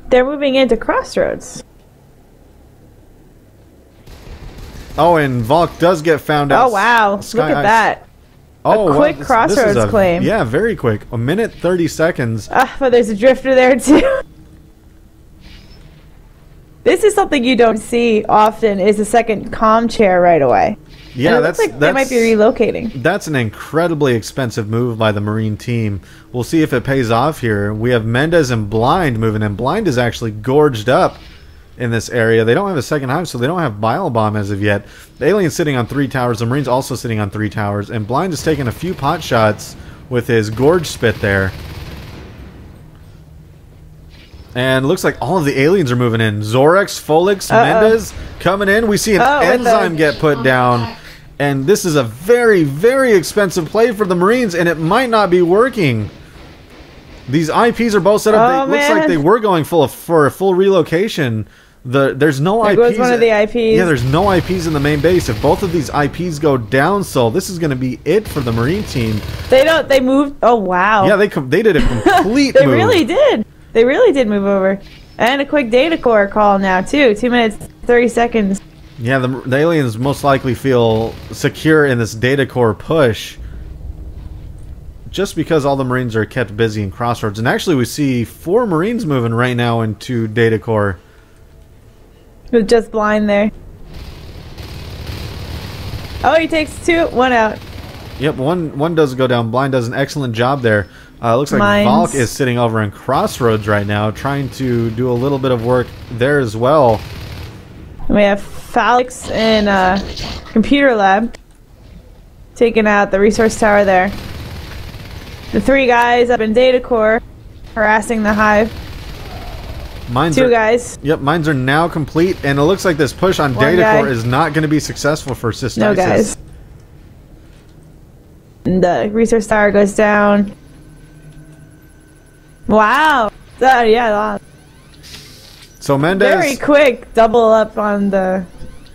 They're moving into Crossroads. Oh, and Valk does get found out. Oh, wow. Look at that. Oh, a quick Crossroads claim. Yeah, very quick. 1 minute, 30 seconds. But there's a drifter there, too. This is something you don't see often, is a second comm chair right away. Yeah, it looks like they might be relocating. That's an incredibly expensive move by the Marine team. We'll see if it pays off here. We have Mendez and Blind moving in. Blind is actually gorged up in this area. They don't have a second hive, so they don't have Bile Bomb as of yet. The alien's sitting on 3 towers. The Marine's also sitting on 3 towers. And Blind is taking a few pot shots with his Gorge Spit there. And looks like all of the aliens are moving in. Zorex, Folix, Mendez coming in. We see an enzyme get put down. And this is a very, very expensive play for the Marines, and it might not be working. These IPs are both set up. Looks like they were going for a full relocation. There's no there IPs. goes one of the IPs. Yeah, there's no IPs in the main base. If both of these IPs go down, so this is going to be it for the Marine team. They moved. Oh, wow. Yeah, they did a complete They move. really did. They really did move over. And a quick data core call now, too. 2 minutes, 30 seconds. Yeah, the aliens most likely feel secure in this data core push. Just because all the Marines are kept busy in Crossroads. And actually we see 4 Marines moving right now into data core. With just blind there. Oh, he takes 2. 1 out. Yep, one does go down. Blind does an excellent job there. Looks like Valk is sitting over in Crossroads right now, trying to do a little bit of work there as well. And we have Felix in computer lab, taking out the resource tower there. The 3 guys up in data core, harassing the hive. Two guys. Yep, mines are now complete, and it looks like this push on data core is not going to be successful for Cystisis. No guys. And the resource tower goes down. Wow. Yeah. So Mendez... Very quick double up on the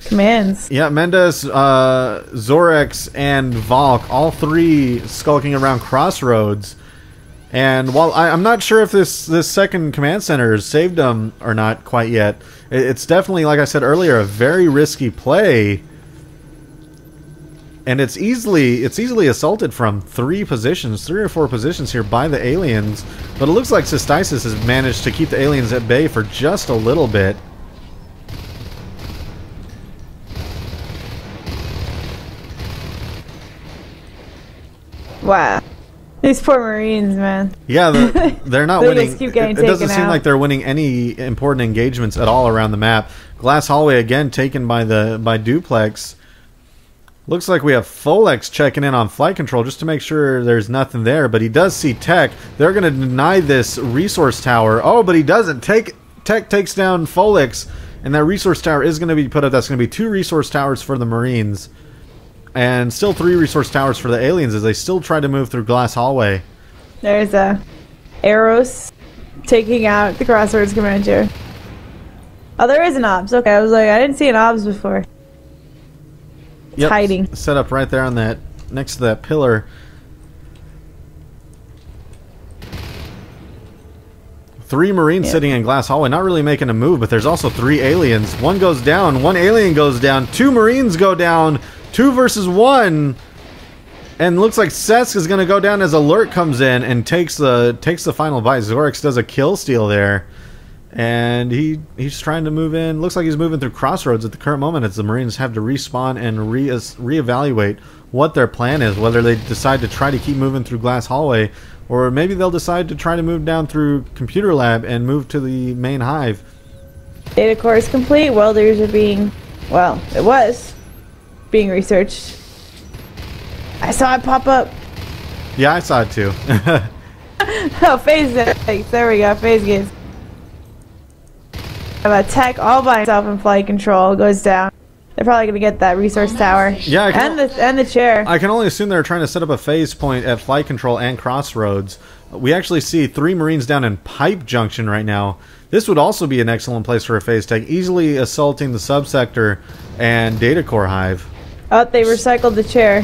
commands. Yeah, Mendez, Zorex, and Valk, all 3 skulking around Crossroads. And while I'm not sure if this second command center has saved them or not quite yet, it's definitely, like I said earlier, a very risky play. And it's easily assaulted from 3 or 4 positions here by the aliens. But it looks like Cystisis has managed to keep the aliens at bay for just a little bit. Wow. These poor Marines, man. Yeah, they're not they winning. just keep getting it doesn't seem out. like they're winning any important engagements at all around the map. Glass hallway again taken by Duplex. Looks like we have Folex checking in on flight control just to make sure there's nothing there, but he does see Tech. They're going to deny this resource tower. Oh, but he doesn't. Tech takes down Folex, and that resource tower is going to be put up. That's going to be 2 resource towers for the Marines. And still 3 resource towers for the aliens as they still try to move through Glass Hallway. There's Eros taking out the Crossroads Commander. Oh, there is an OBS. Okay, I was like, I didn't see an OBS before. It's hiding. Set up right there on that, next to that pillar. 3 Marines sitting in Glass Hallway, not really making a move, but there's also 3 aliens. 1 goes down, 1 alien goes down, 2 Marines go down. 2 versus 1, and looks like Sesk is going to go down as Alert comes in and takes the final bite. Zorex does a kill steal there, and he's trying to move in. Looks like he's moving through Crossroads at the current moment as the Marines have to respawn and reevaluate what their plan is, whether they decide to try to keep moving through Glass Hallway, or maybe they'll decide to try to move down through Computer Lab and move to the main hive. Data core is complete. Welders are being, well, it was being researched. I saw it pop up. Yeah, I saw it too. Oh, phase gates. There we go. Phase gates. Tech all by itself in flight control goes down. They're probably gonna get that resource tower. Yeah, and the chair. I can only assume they're trying to set up a phase point at flight control and Crossroads. We actually see 3 Marines down in Pipe Junction right now. This would also be an excellent place for a phase tech, easily assaulting the subsector and data core hive. Oh, they recycled the chair.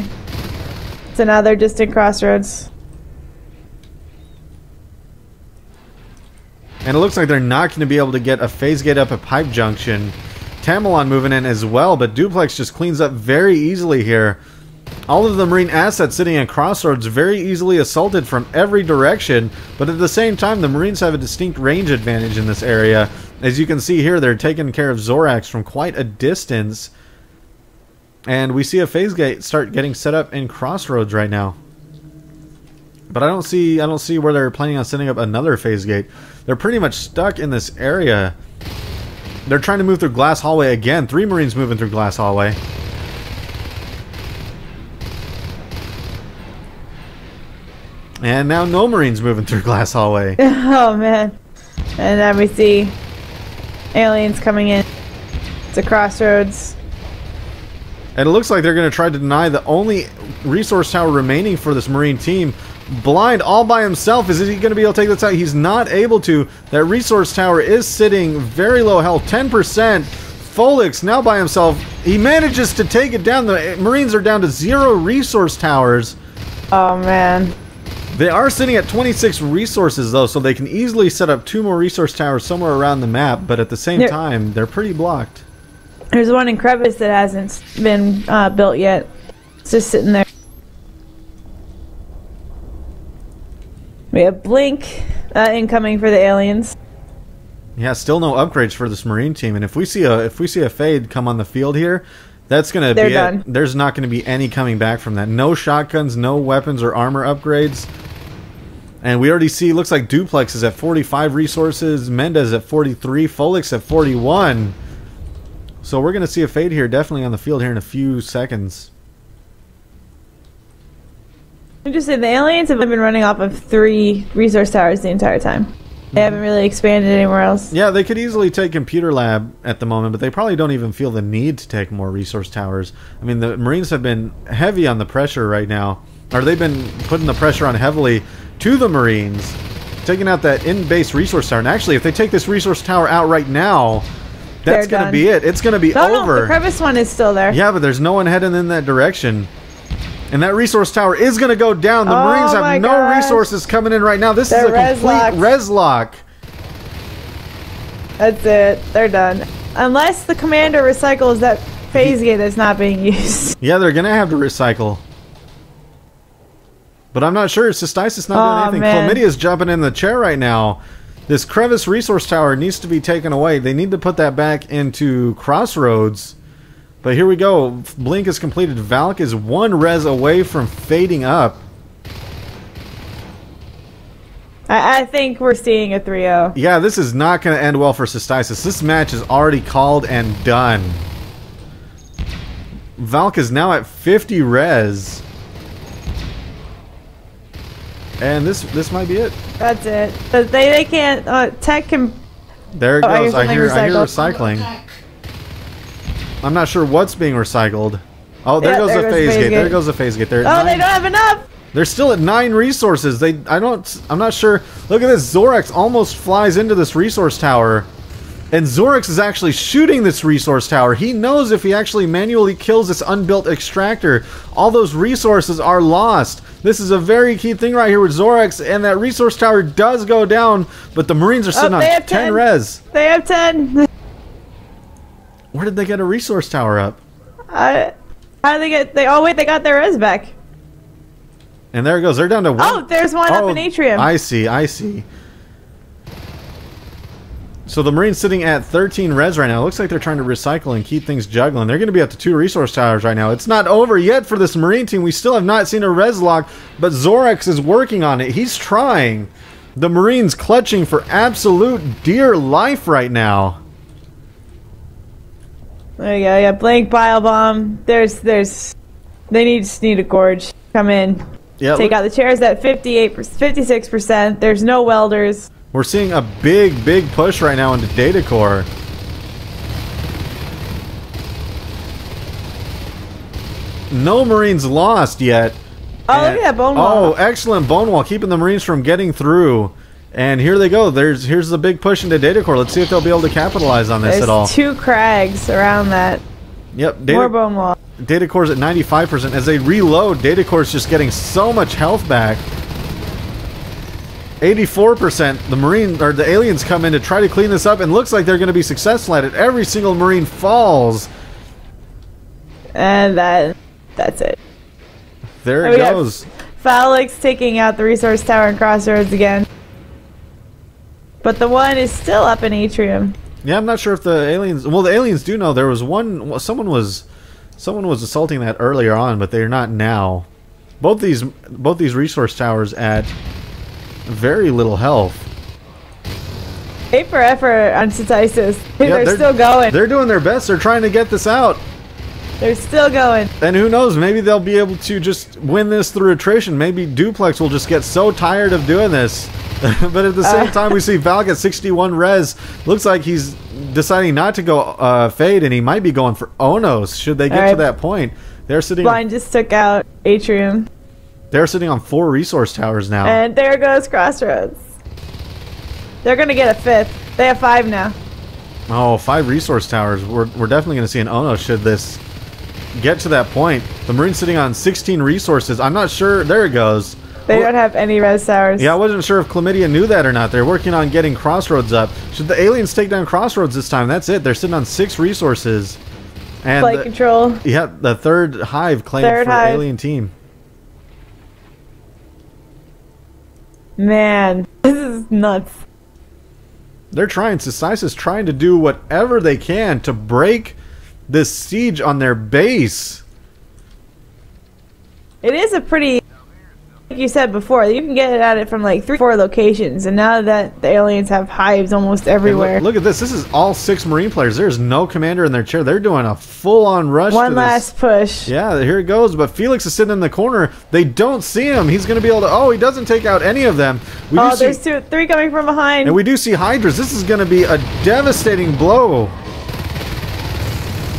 So now they're just in Crossroads. And it looks like they're not going to be able to get a phase gate up at Pipe Junction. Tamalon moving in as well, but Duplex just cleans up very easily here. All of the Marine assets sitting in Crossroads very easily assaulted from every direction, but at the same time the Marines have a distinct range advantage in this area. As you can see here, they're taking care of Zorax from quite a distance. And we see a phase gate start getting set up in Crossroads right now. But I don't see where they're planning on setting up another phase gate. They're pretty much stuck in this area. They're trying to move through Glass Hallway again. 3 Marines moving through Glass Hallway. And now no Marines moving through Glass Hallway. Oh man. And then we see aliens coming in to Crossroads. And it looks like they're going to try to deny the only resource tower remaining for this Marine team. Blind all by himself. Is he going to be able to take this out? He's not able to. That resource tower is sitting very low health, 10%. Folix now by himself. He manages to take it down. The Marines are down to 0 resource towers. Oh, man. They are sitting at 26 resources, though, so they can easily set up 2 more resource towers somewhere around the map, but at the same time, they're pretty blocked. There's one in Crevice that hasn't been built yet. It's just sitting there. We have Blink incoming for the aliens. Yeah, still no upgrades for this Marine team, and if we see a fade come on the field here, that's going to be it. There's not going to be any coming back from that. No shotguns, no weapons or armor upgrades. And we already see, looks like Duplex is at 45 resources, Mendez at 43, Folix at 41. So we're going to see a fade here, definitely on the field here in a few seconds. Interesting, the aliens have been running off of 3 resource towers the entire time. They haven't really expanded anywhere else. Yeah, they could easily take Computer Lab at the moment, but they probably don't even feel the need to take more resource towers. I mean, the Marines have been heavy on the pressure right now. Or they've been putting the pressure on heavily to the Marines, taking out that in-base resource tower. And actually, if they take this resource tower out right now, that's going to be it. It's going to be over. No, the Crevice one is still there. Yeah, but there's no one heading in that direction. And that resource tower is going to go down. The Marines have no resources coming in right now. This is a complete res lock. That's it. They're done. Unless the commander recycles that phase gate that's not being used. Yeah, they're going to have to recycle. But I'm not sure. Cystisis not doing anything. Chlamydia's jumping in the chair right now. This Crevice resource tower needs to be taken away. They need to put that back into Crossroads. But here we go. Blink is completed. Valk is 1 res away from fading up. I think we're seeing a 3-0. Yeah, this is not going to end well for Cystisis. This match is already called and done. Valk is now at 50 res. And this might be it. That's it. But they can't... Tech can... There it goes. I hear recycling. I'm not sure what's being recycled. Oh, there goes the phase gate. There goes the phase gate. They don't have enough. They're still at 9 resources. I'm not sure. Look at this. Zorax almost flies into this resource tower. And Zorax is actually shooting this resource tower. He knows if he actually manually kills this unbuilt extractor, all those resources are lost. This is a very key thing right here with Zorax, and that resource tower does go down, but the Marines are sitting on 10 res. They have 10. Where did they get a resource tower up? How did they get... they got their res back. And there it goes. They're down to 1. Oh, there's one up in Atrium. I see. So the Marines sitting at 13 res right now. It looks like they're trying to recycle and keep things juggling. They're going to be up to 2 resource towers right now. It's not over yet for this Marine team. We still have not seen a res lock, but Zorax is working on it. He's trying. The Marines clutching for absolute dear life right now. There you go. Yeah, Blank Bile Bomb. They just need a gorge. Come in. Yeah, take out the chairs at 56%. There's no welders. We're seeing a big push right now into Data Core. No Marines lost yet. Oh, look at that bone wall. Oh, excellent bone wall, keeping the Marines from getting through. And here they go. Here's the big push into Data Core. Let's see if they'll be able to capitalize on this at all. 2 crags around that. Yep. More bone wall. Data Core's at 95%. As they reload, Data Core's just getting so much health back. 84%. The aliens come in to try to clean this up, and looks like they're going to be successful at it. Every single Marine falls. And that's it. There it goes. Felix taking out the resource tower and Crossroads again. But the one is still up in Atrium. Yeah, I'm not sure if the aliens... Well, the aliens do know there was one... Someone was assaulting that earlier on, but they're not now. Both these resource towers at very little health. A for effort on Cystisis. They're still going. They're doing their best. They're trying to get this out. They're still going. And who knows, maybe they'll be able to just win this through attrition. Maybe Duplex will just get so tired of doing this. But at the same time, we see Valk at 61 res. Looks like he's deciding not to go fade, and he might be going for Onos should they get to that point. They're sitting... Blind just took out Atrium. They're sitting on 4 resource towers now. And there goes Crossroads. They're gonna get a 5th. They have 5 now. Oh, 5 resource towers. We're definitely going to see an Ono should this get to that point. The Marines sitting on 16 resources. I'm not sure. There it goes. They don't have any res towers. Yeah, I wasn't sure if Chlamydia knew that or not. They're working on getting Crossroads up. Should the aliens take down Crossroads this time? That's it. They're sitting on 6 resources. And Flight control. Yeah, the 3rd hive claimed for alien team. Man, this is nuts. They're trying. Cystisis trying to do whatever they can to break this siege on their base. It is a pretty, like you said before, you can get at it from like 3-4 locations, and now that the aliens have hives almost everywhere. Look at this. This is all 6 Marine players. There's no commander in their chair. They're doing a full-on rush. One last push. Yeah, here it goes. But Felix is sitting in the corner. They don't see him. He's going to be able to... Oh, he doesn't take out any of them. There's 3 coming from behind. And we do see Hydras. This is going to be a devastating blow.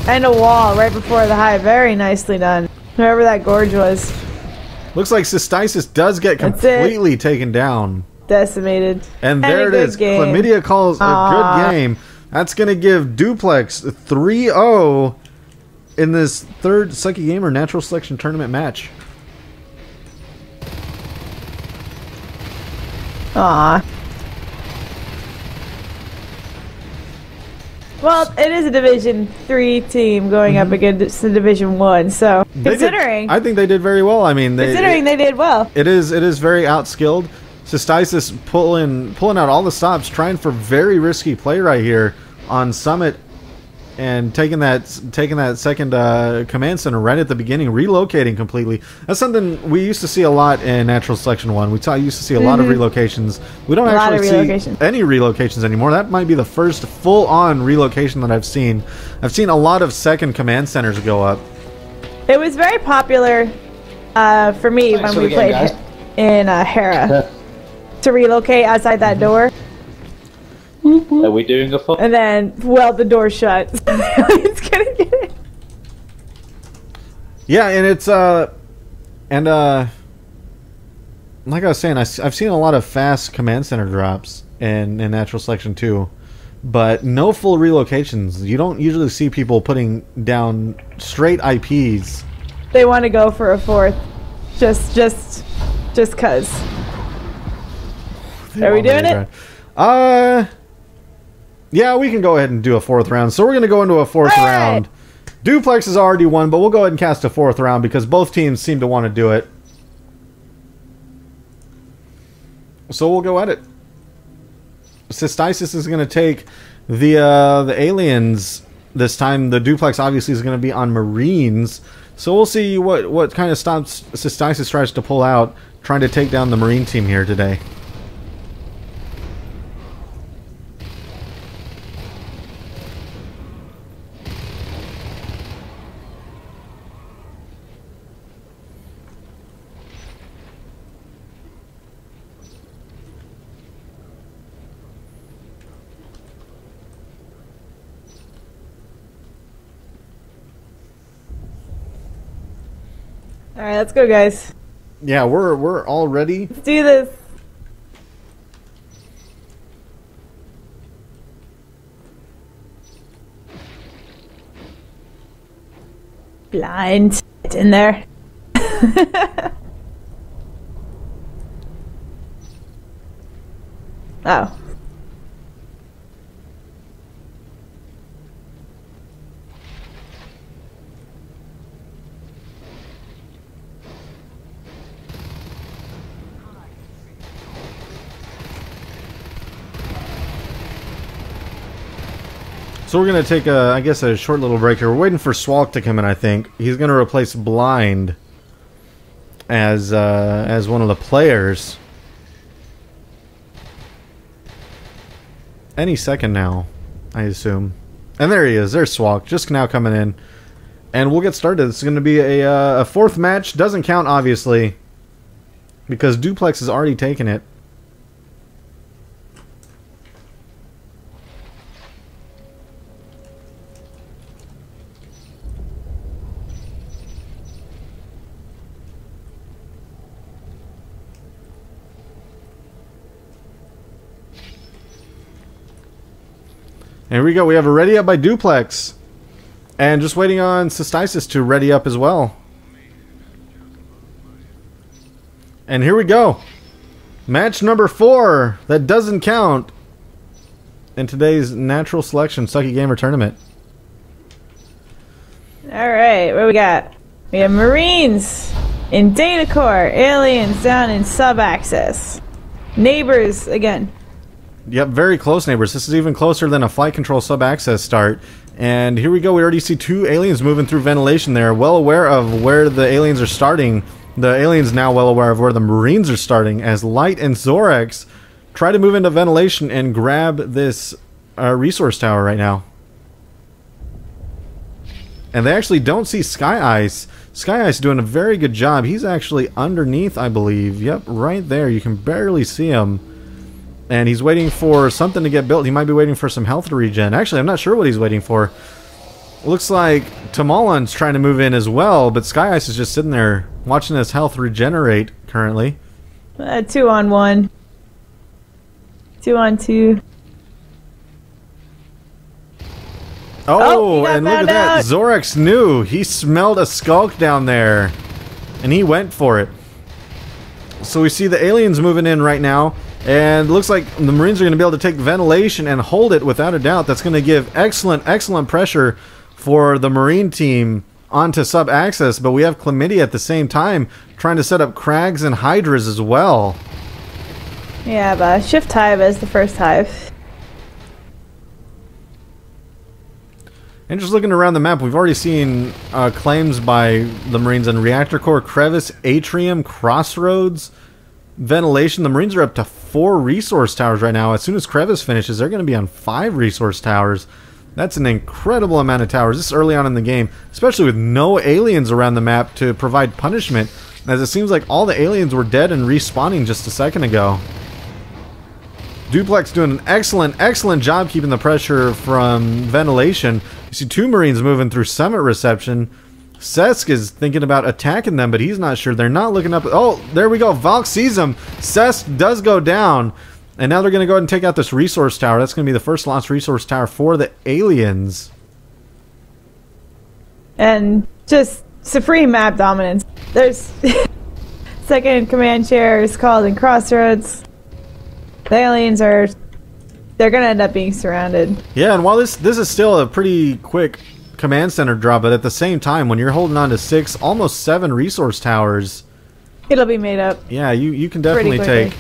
And a wall right before the hive. Very nicely done. Whoever that gorge was. Looks like Cystisis does get completely taken down. Decimated. And there it is. Game. Chlamydia calls a good game. That's going to give Duplex 3-0 in this 3rd Psyche Gamer Natural Selection Tournament match. Aww. Well, it is a Division 3 team going up against the Division 1, so considering... I think they did very well. I mean, they did well. It is very outskilled. Cystisis pulling out all the stops, trying for very risky play right here on Summit, and taking that second command center right at the beginning, relocating completely. That's something we used to see a lot in Natural Selection 1. Used to see a lot of relocations. We don't actually see any relocations anymore. That might be the first full-on relocation that I've seen. I've seen a lot of second command centers go up. It was very popular for me when we played in Hera to relocate outside that door. Are we doing a full? And then, well, the door shut. It's gonna get it. Yeah, and it's like I was saying, I've seen a lot of fast command center drops in Natural Selection 2, but no full relocations. You don't usually see people putting down straight IPs. They want to go for a 4th, just cause. Are we doing it? Yeah, we can go ahead and do a 4th round. So we're going to go into a 4th round. Duplex has already won, but we'll go ahead and cast a 4th round because both teams seem to want to do it. So we'll go at it. Cystisis is going to take the aliens this time. The Duplex obviously is going to be on Marines. So we'll see what kind of stops Cystisis tries to pull out, trying to take down the Marine team here today. Alright, let's go, guys. Yeah, we're all ready. Let's do this. Blind. Get in there. Oh. So we're going to take, I guess, a short little break here. We're waiting for Swalk to come in, I think. He's going to replace Blind as one of the players. Any second now, I assume. And there he is. There's Swalk, just now coming in. And we'll get started. This is going to be a 4th match. Doesn't count, obviously, because Duplex has already taken it. Here we go. We have a ready up by Duplex. And just waiting on Cystisis to ready up as well. And here we go. Match number 4. That doesn't count in today's Natural Selection Sucky Gamer Tournament. Alright, what we got? We have Marines in data core, aliens down in sub-axis. Neighbors again. Yep, very close neighbors. This is even closer than a flight control sub-access start. And here we go. We already see 2 aliens moving through ventilation there. Well aware of where the aliens are starting. The aliens now well aware of where the Marines are starting as Light and Zorax try to move into ventilation and grab this resource tower right now. And they actually don't see Sky Ice. Sky Ice doing a very good job. He's actually underneath, I believe. Yep, right there. You can barely see him. And he's waiting for something to get built. He might be waiting for some health to regen. Actually, I'm not sure what he's waiting for. Looks like Tamalan's trying to move in as well, but Sky Ice is just sitting there watching his health regenerate currently. 2 on 1. 2 on 2. Oh, and look at that. Zorax knew. He smelled a skulk down there. And he went for it. So we see the aliens moving in right now. And looks like the Marines are going to be able to take ventilation and hold it without a doubt. That's going to give excellent, excellent pressure for the Marine team onto sub-access. But we have Chlamydia at the same time trying to set up Crags and Hydras as well. Yeah, but Shift Hive as the first hive. And just looking around the map, we've already seen claims by the Marines on Reactor Core, Crevice, Atrium, Crossroads, Ventilation. The Marines are up to 4 resource towers right now. As soon as Crevice finishes, they're going to be on 5 resource towers. That's an incredible amount of towers this early on in the game, especially with no aliens around the map to provide punishment, as it seems like all the aliens were dead and respawning just a second ago. Duplex doing an excellent, excellent job keeping the pressure from ventilation. You see 2 Marines moving through Summit Reception. Sesk is thinking about attacking them, but he's not sure. They're not looking up. Oh, there we go. Valk sees him. Sesk does go down. And now they're going to go ahead and take out this resource tower. That's going to be the first launch resource tower for the aliens. And just supreme map dominance. There's second command chair is called in Crossroads. The aliens are... they're going to end up being surrounded. Yeah, and while this is still a pretty quick command center drop, but at the same time, when you're holding on to 6, almost 7 resource towers... it'll be made up. Yeah, you can definitely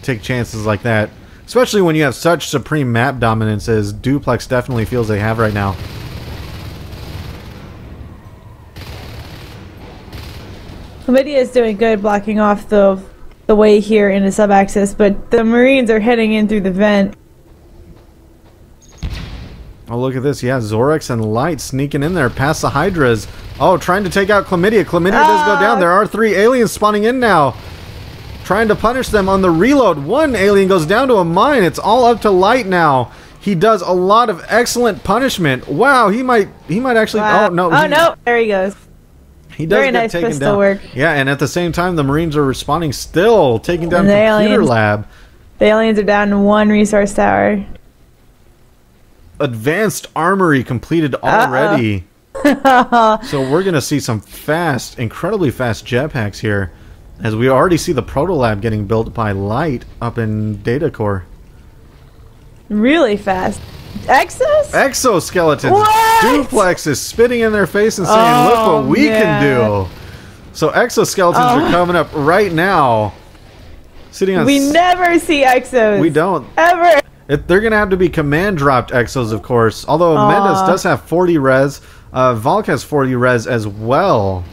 take chances like that. Especially when you have such supreme map dominance as Duplex definitely feels they have right now. Chlamydia is doing good blocking off the way here into sub-axis, but the Marines are heading in through the vent. Oh, look at this. Yeah, Zorax and Light sneaking in there past the Hydras. Oh, trying to take out Chlamydia. Chlamydia does go down. There are 3 aliens spawning in now. Trying to punish them on the reload. 1 alien goes down to a mine. It's all up to Light now. He does a lot of excellent punishment. Wow, he might actually... Wow. Oh, no. Oh, no. There he goes. He does Very get nice taken pistol down. work. Yeah, and at the same time, the Marines are responding still, taking down And Computer Lab. The aliens are down to 1 resource tower. Advanced Armory completed already. So we're going to see some fast, incredibly fast jetpacks here, as we already see the Proto Lab getting built by Light up in Data Core. Really fast. Exoskeletons. What? Duplex is spitting in their face and saying, look what we can do. So exoskeletons are coming up right now. Sitting on... we never see exos. We don't. Ever. They're going to have to be command dropped exos, of course. Although Mendes does have 40 res. Valk has 40 res as well.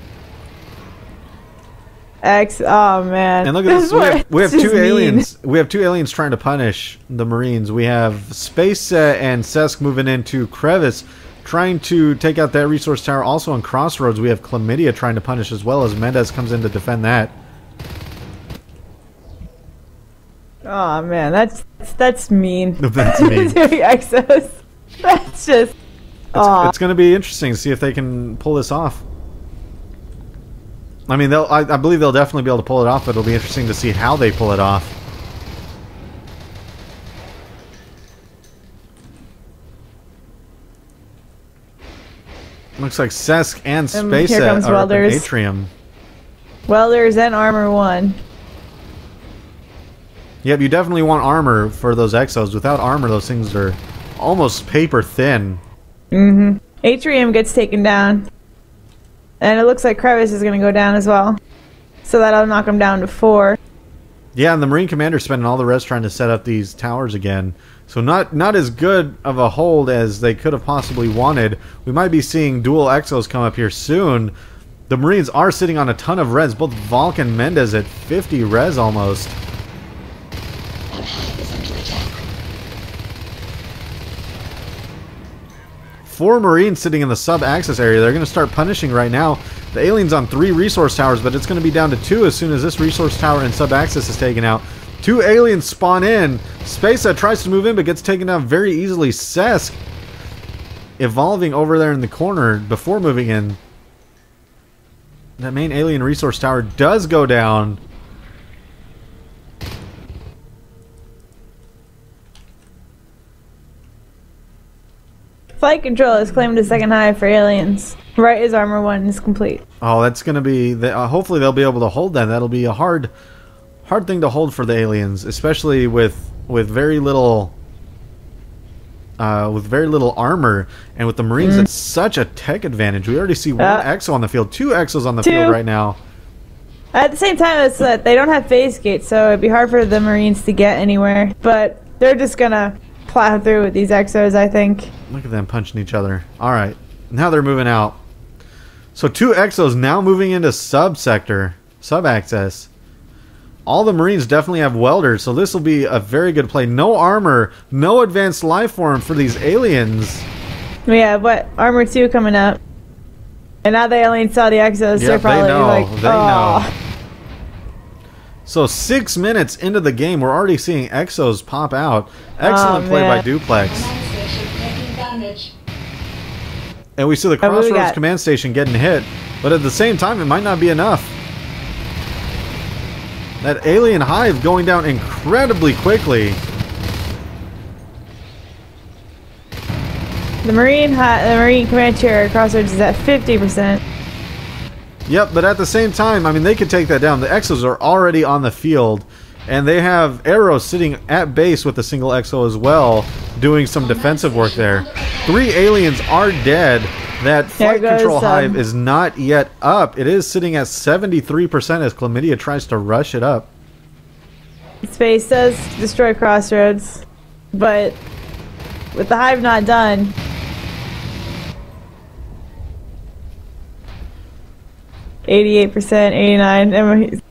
Oh man! And look at this. We have 2 aliens. We have 2 aliens trying to punish the Marines. We have Space and Sesk moving into Crevice, trying to take out that resource tower. Also on Crossroads, we have Chlamydia trying to punish as well, as Mendes comes in to defend that. Oh man, that's mean. That's mean. Exos. That's just. It's going to be interesting to see if they can pull this off. I mean, I believe they'll definitely be able to pull it off, but it'll be interesting to see how they pull it off. Looks like Sesk and Space here comes are up in Welders. Atrium. Welders and Armor 1. Yep, you definitely want armor for those exos. Without armor, those things are almost paper thin. Mm-hmm. Atrium gets taken down. And it looks like Crevice is going to go down as well. So that'll knock him down to 4. Yeah, and the Marine Commander's spending all the rest trying to set up these towers again. So not as good of a hold as they could have possibly wanted. We might be seeing dual exos come up here soon. The Marines are sitting on a ton of res. Both Valk and Mendez at 50 res almost. Four Marines sitting in the sub-access area. They're going to start punishing right now. The alien's on 3 resource towers, but it's going to be down to 2 as soon as this resource tower and sub-access is taken out. 2 aliens spawn in. Spacea tries to move in, but gets taken down very easily. Sesk evolving over there in the corner before moving in. That main alien resource tower does go down. Flight control has claimed a second hive for aliens. Right as Armor 1 is complete. Oh, that's going to be... hopefully they'll be able to hold that. That'll be a hard thing to hold for the aliens, especially with very little armor, and with the Marines, it's such a tech advantage. We already see 1 exo on the field, 2 exos on the field right now. At the same time, it's that they don't have phase gates, so it'd be hard for the Marines to get anywhere. But they're just gonna plow through with these exos, I think. Look at them punching each other. Alright, now they're moving out. So 2 exos now moving into sub-sector, sub-access. All the Marines definitely have welders, so this will be a very good play. No armor, no advanced life form for these aliens. We have, Armor 2 coming up. And now the aliens saw the exos, they're probably like, they know. So 6 minutes into the game, we're already seeing exos pop out. Excellent play by Duplex. Command station taking damage. And we see the Crossroads command station getting hit, but at the same time, it might not be enough. That alien hive going down incredibly quickly. The Marine command chair Crossroads is at 50%. Yep, but at the same time, I mean, they could take that down. The exos are already on the field, and they have arrows sitting at base with a single exo as well, doing some defensive work there. 3 aliens are dead. That flight control hive is not yet up. It is sitting at 73% as Chlamydia tries to rush it up. Space does destroy Crossroads, but with the hive not done... $88, $89,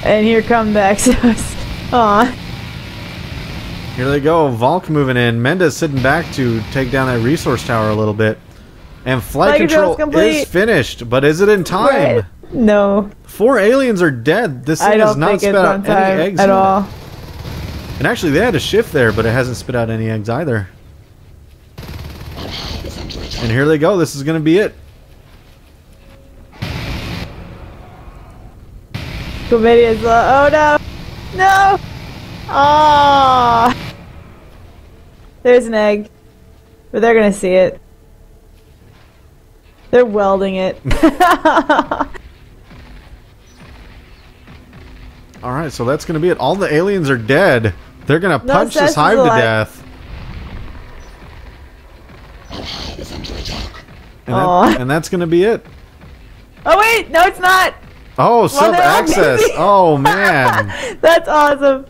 and here come the exos. Aw. Here they go, Valk moving in. Mendez sitting back to take down that resource tower a little bit. And flight control is finished, but is it in time? Right. No. 4 aliens are dead. This thing has not spit out any eggs at all. And actually, they had a shift there, but it hasn't spit out any eggs either. And here they go. This is going to be it. Chlamydia's oh no! No! Ah! There's an egg. But they're gonna see it. They're welding it. Alright, so that's gonna be it. All the aliens are dead. They're gonna punch this hive to death. And that's gonna be it. Oh wait! No, it's not! Oh, sub-access. Oh, man. That's awesome.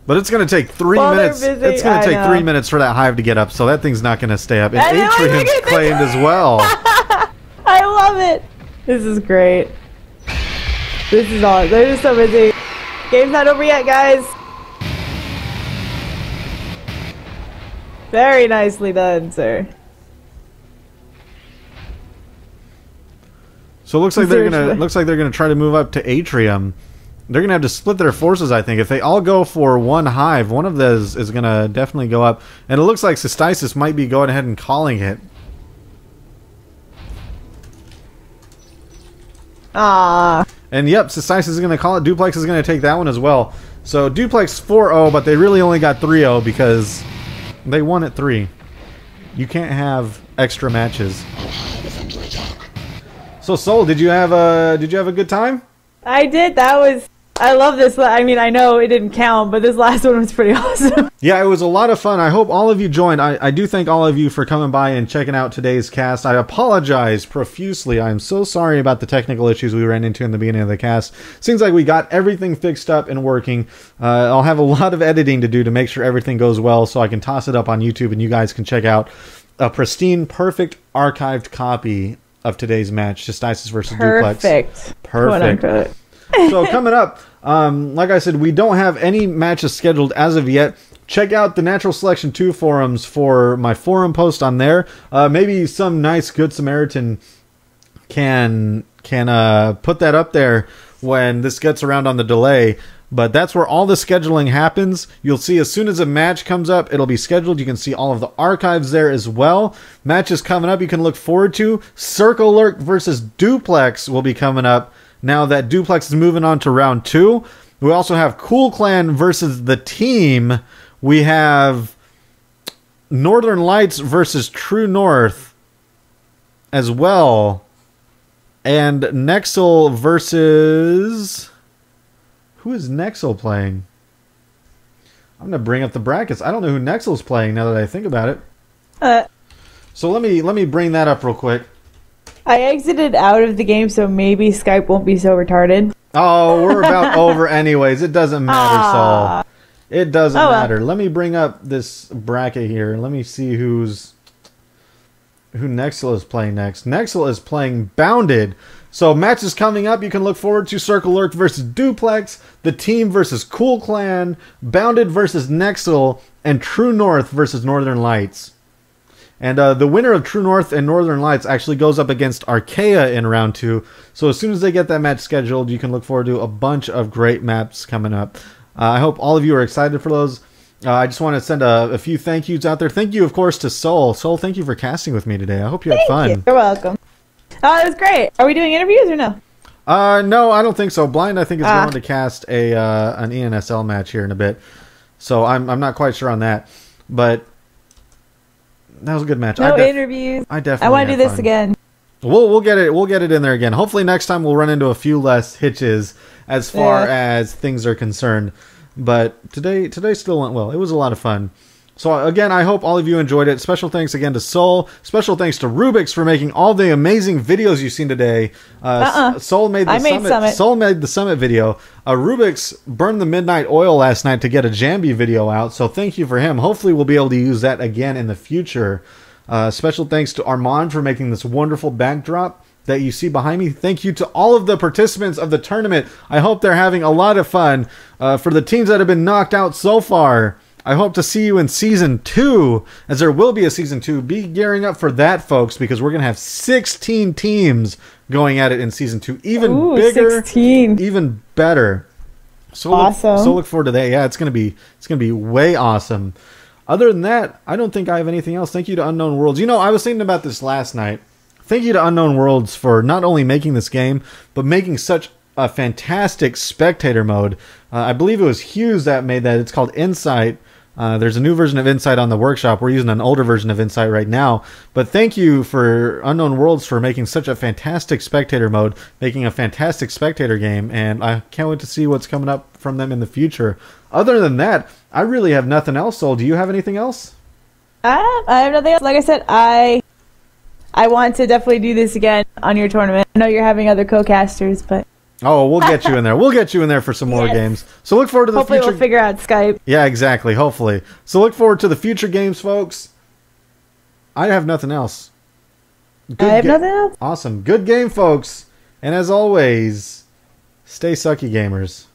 But it's going to take 3 minutes. It's going to take 3 minutes for that hive to get up, so that thing's not going to stay up. And Atrium's claimed as well. I love it. This is great. This is all. They're just so busy. Game's not over yet, guys. Very nicely done, sir. So it looks like they're gonna try to move up to Atrium. They're gonna have to split their forces, I think. If they all go for one hive, one of those is gonna definitely go up. And it looks like Cystisis might be going ahead and calling it. Ah. And yep, Cystisis is gonna call it. Duplex is gonna take that one as well. So Duplex 4-0, but they really only got 3-0 because they won at 3. You can't have extra matches. So Soul, did you have a good time? I did. I love this. I mean, I know it didn't count, but this last one was pretty awesome. Yeah, it was a lot of fun. I hope all of you joined. I do thank all of you for coming by and checking out today's cast. I apologize profusely. I'm so sorry about the technical issues we ran into in the beginning of the cast. Seems like we got everything fixed up and working. I'll have a lot of editing to do to make sure everything goes well so I can toss it up on YouTube and you guys can check out a pristine, perfect, archived copy of today's match, Cystisis versus Duplex. Perfect. So coming up, like I said, we don't have any matches scheduled as of yet. Check out the Natural Selection 2 forums for my forum post on there. Maybe some nice Good Samaritan can put that up there when this gets around on the delay. But that's where all the scheduling happens. You'll see as soon as a match comes up, it'll be scheduled. You can see all of the archives there as well. Matches coming up you can look forward to. Circle Lurk versus Duplex will be coming up now that Duplex is moving on to round 2. We also have Cool Clan versus the Team. We have Northern Lights versus True North as well. And Nexel versus... Who is Nexel playing? I'm going to bring up the brackets. I don't know who Nexel's playing now that I think about it. So let me bring that up real quick. I exited out of the game, so maybe Skype won't be so retarded. Oh, we're about over anyways. It doesn't matter, Saul. It doesn't matter. Let me bring up this bracket here. Let me see who Nexel is playing next. Nexel is playing Bounded. So matches coming up you can look forward to: Circle Lurk versus Duplex, the Team versus Cool Clan, Bounded versus Nexel, and True North versus Northern Lights. And the winner of True North and Northern Lights actually goes up against Archaea in round 2. So as soon as they get that match scheduled, you can look forward to a bunch of great maps coming up. I hope all of you are excited for those. I just want to send a few thank yous out there. Thank you, of course, to Soul. Soul, thank you for casting with me today. I hope you had fun. Thank you. You're welcome. Oh, it was great. Are we doing interviews or no? No, I don't think so. Blind, I think, is going to cast an ENSL match here in a bit. So I'm not quite sure on that. But that was a good match. No interviews. I definitely. I want to do this again. We'll get it in there again. Hopefully next time we'll run into a few less hitches as far as things are concerned. But today still went well. It was a lot of fun. So again, I hope all of you enjoyed it. Special thanks again to Soul. Special thanks to Rubik's for making all the amazing videos you've seen today. Soul made the Summit. Soul made the Summit video. Rubik's burned the midnight oil last night to get a Jambi video out. So thank you for him. Hopefully we'll be able to use that again in the future. Special thanks to Armand for making this wonderful backdrop that you see behind me. Thank you to all of the participants of the tournament. I hope they're having a lot of fun. For the teams that have been knocked out so far, I hope to see you in Season 2, as there will be a Season 2. Be gearing up for that, folks, because we're going to have 16 teams going at it in Season 2. Even bigger, 16. Even better. So awesome. So look forward to that. Yeah, it's going to be way awesome. Other than that, I don't think I have anything else. Thank you to Unknown Worlds. You know, I was thinking about this last night. Thank you to Unknown Worlds for not only making this game, but making such a fantastic spectator mode. I believe it was Hughes that made that. It's called Insight. There's a new version of Insight on the workshop. We're using an older version of Insight right now. But thank you for Unknown Worlds for making such a fantastic spectator mode, making a fantastic spectator game, and I can't wait to see what's coming up from them in the future. Other than that, I really have nothing else, Soul. Do you have anything else? I have nothing else. Like I said, I want to definitely do this again on your tournament. I know you're having other co-casters, but... Oh, we'll get you in there. We'll get you in there for some more games. So look forward to the future. Hopefully we'll figure out Skype. Yeah, exactly. Hopefully. So look forward to the future games, folks. I have nothing else. I have nothing else. Awesome. Good game, folks. And as always, stay sucky, gamers.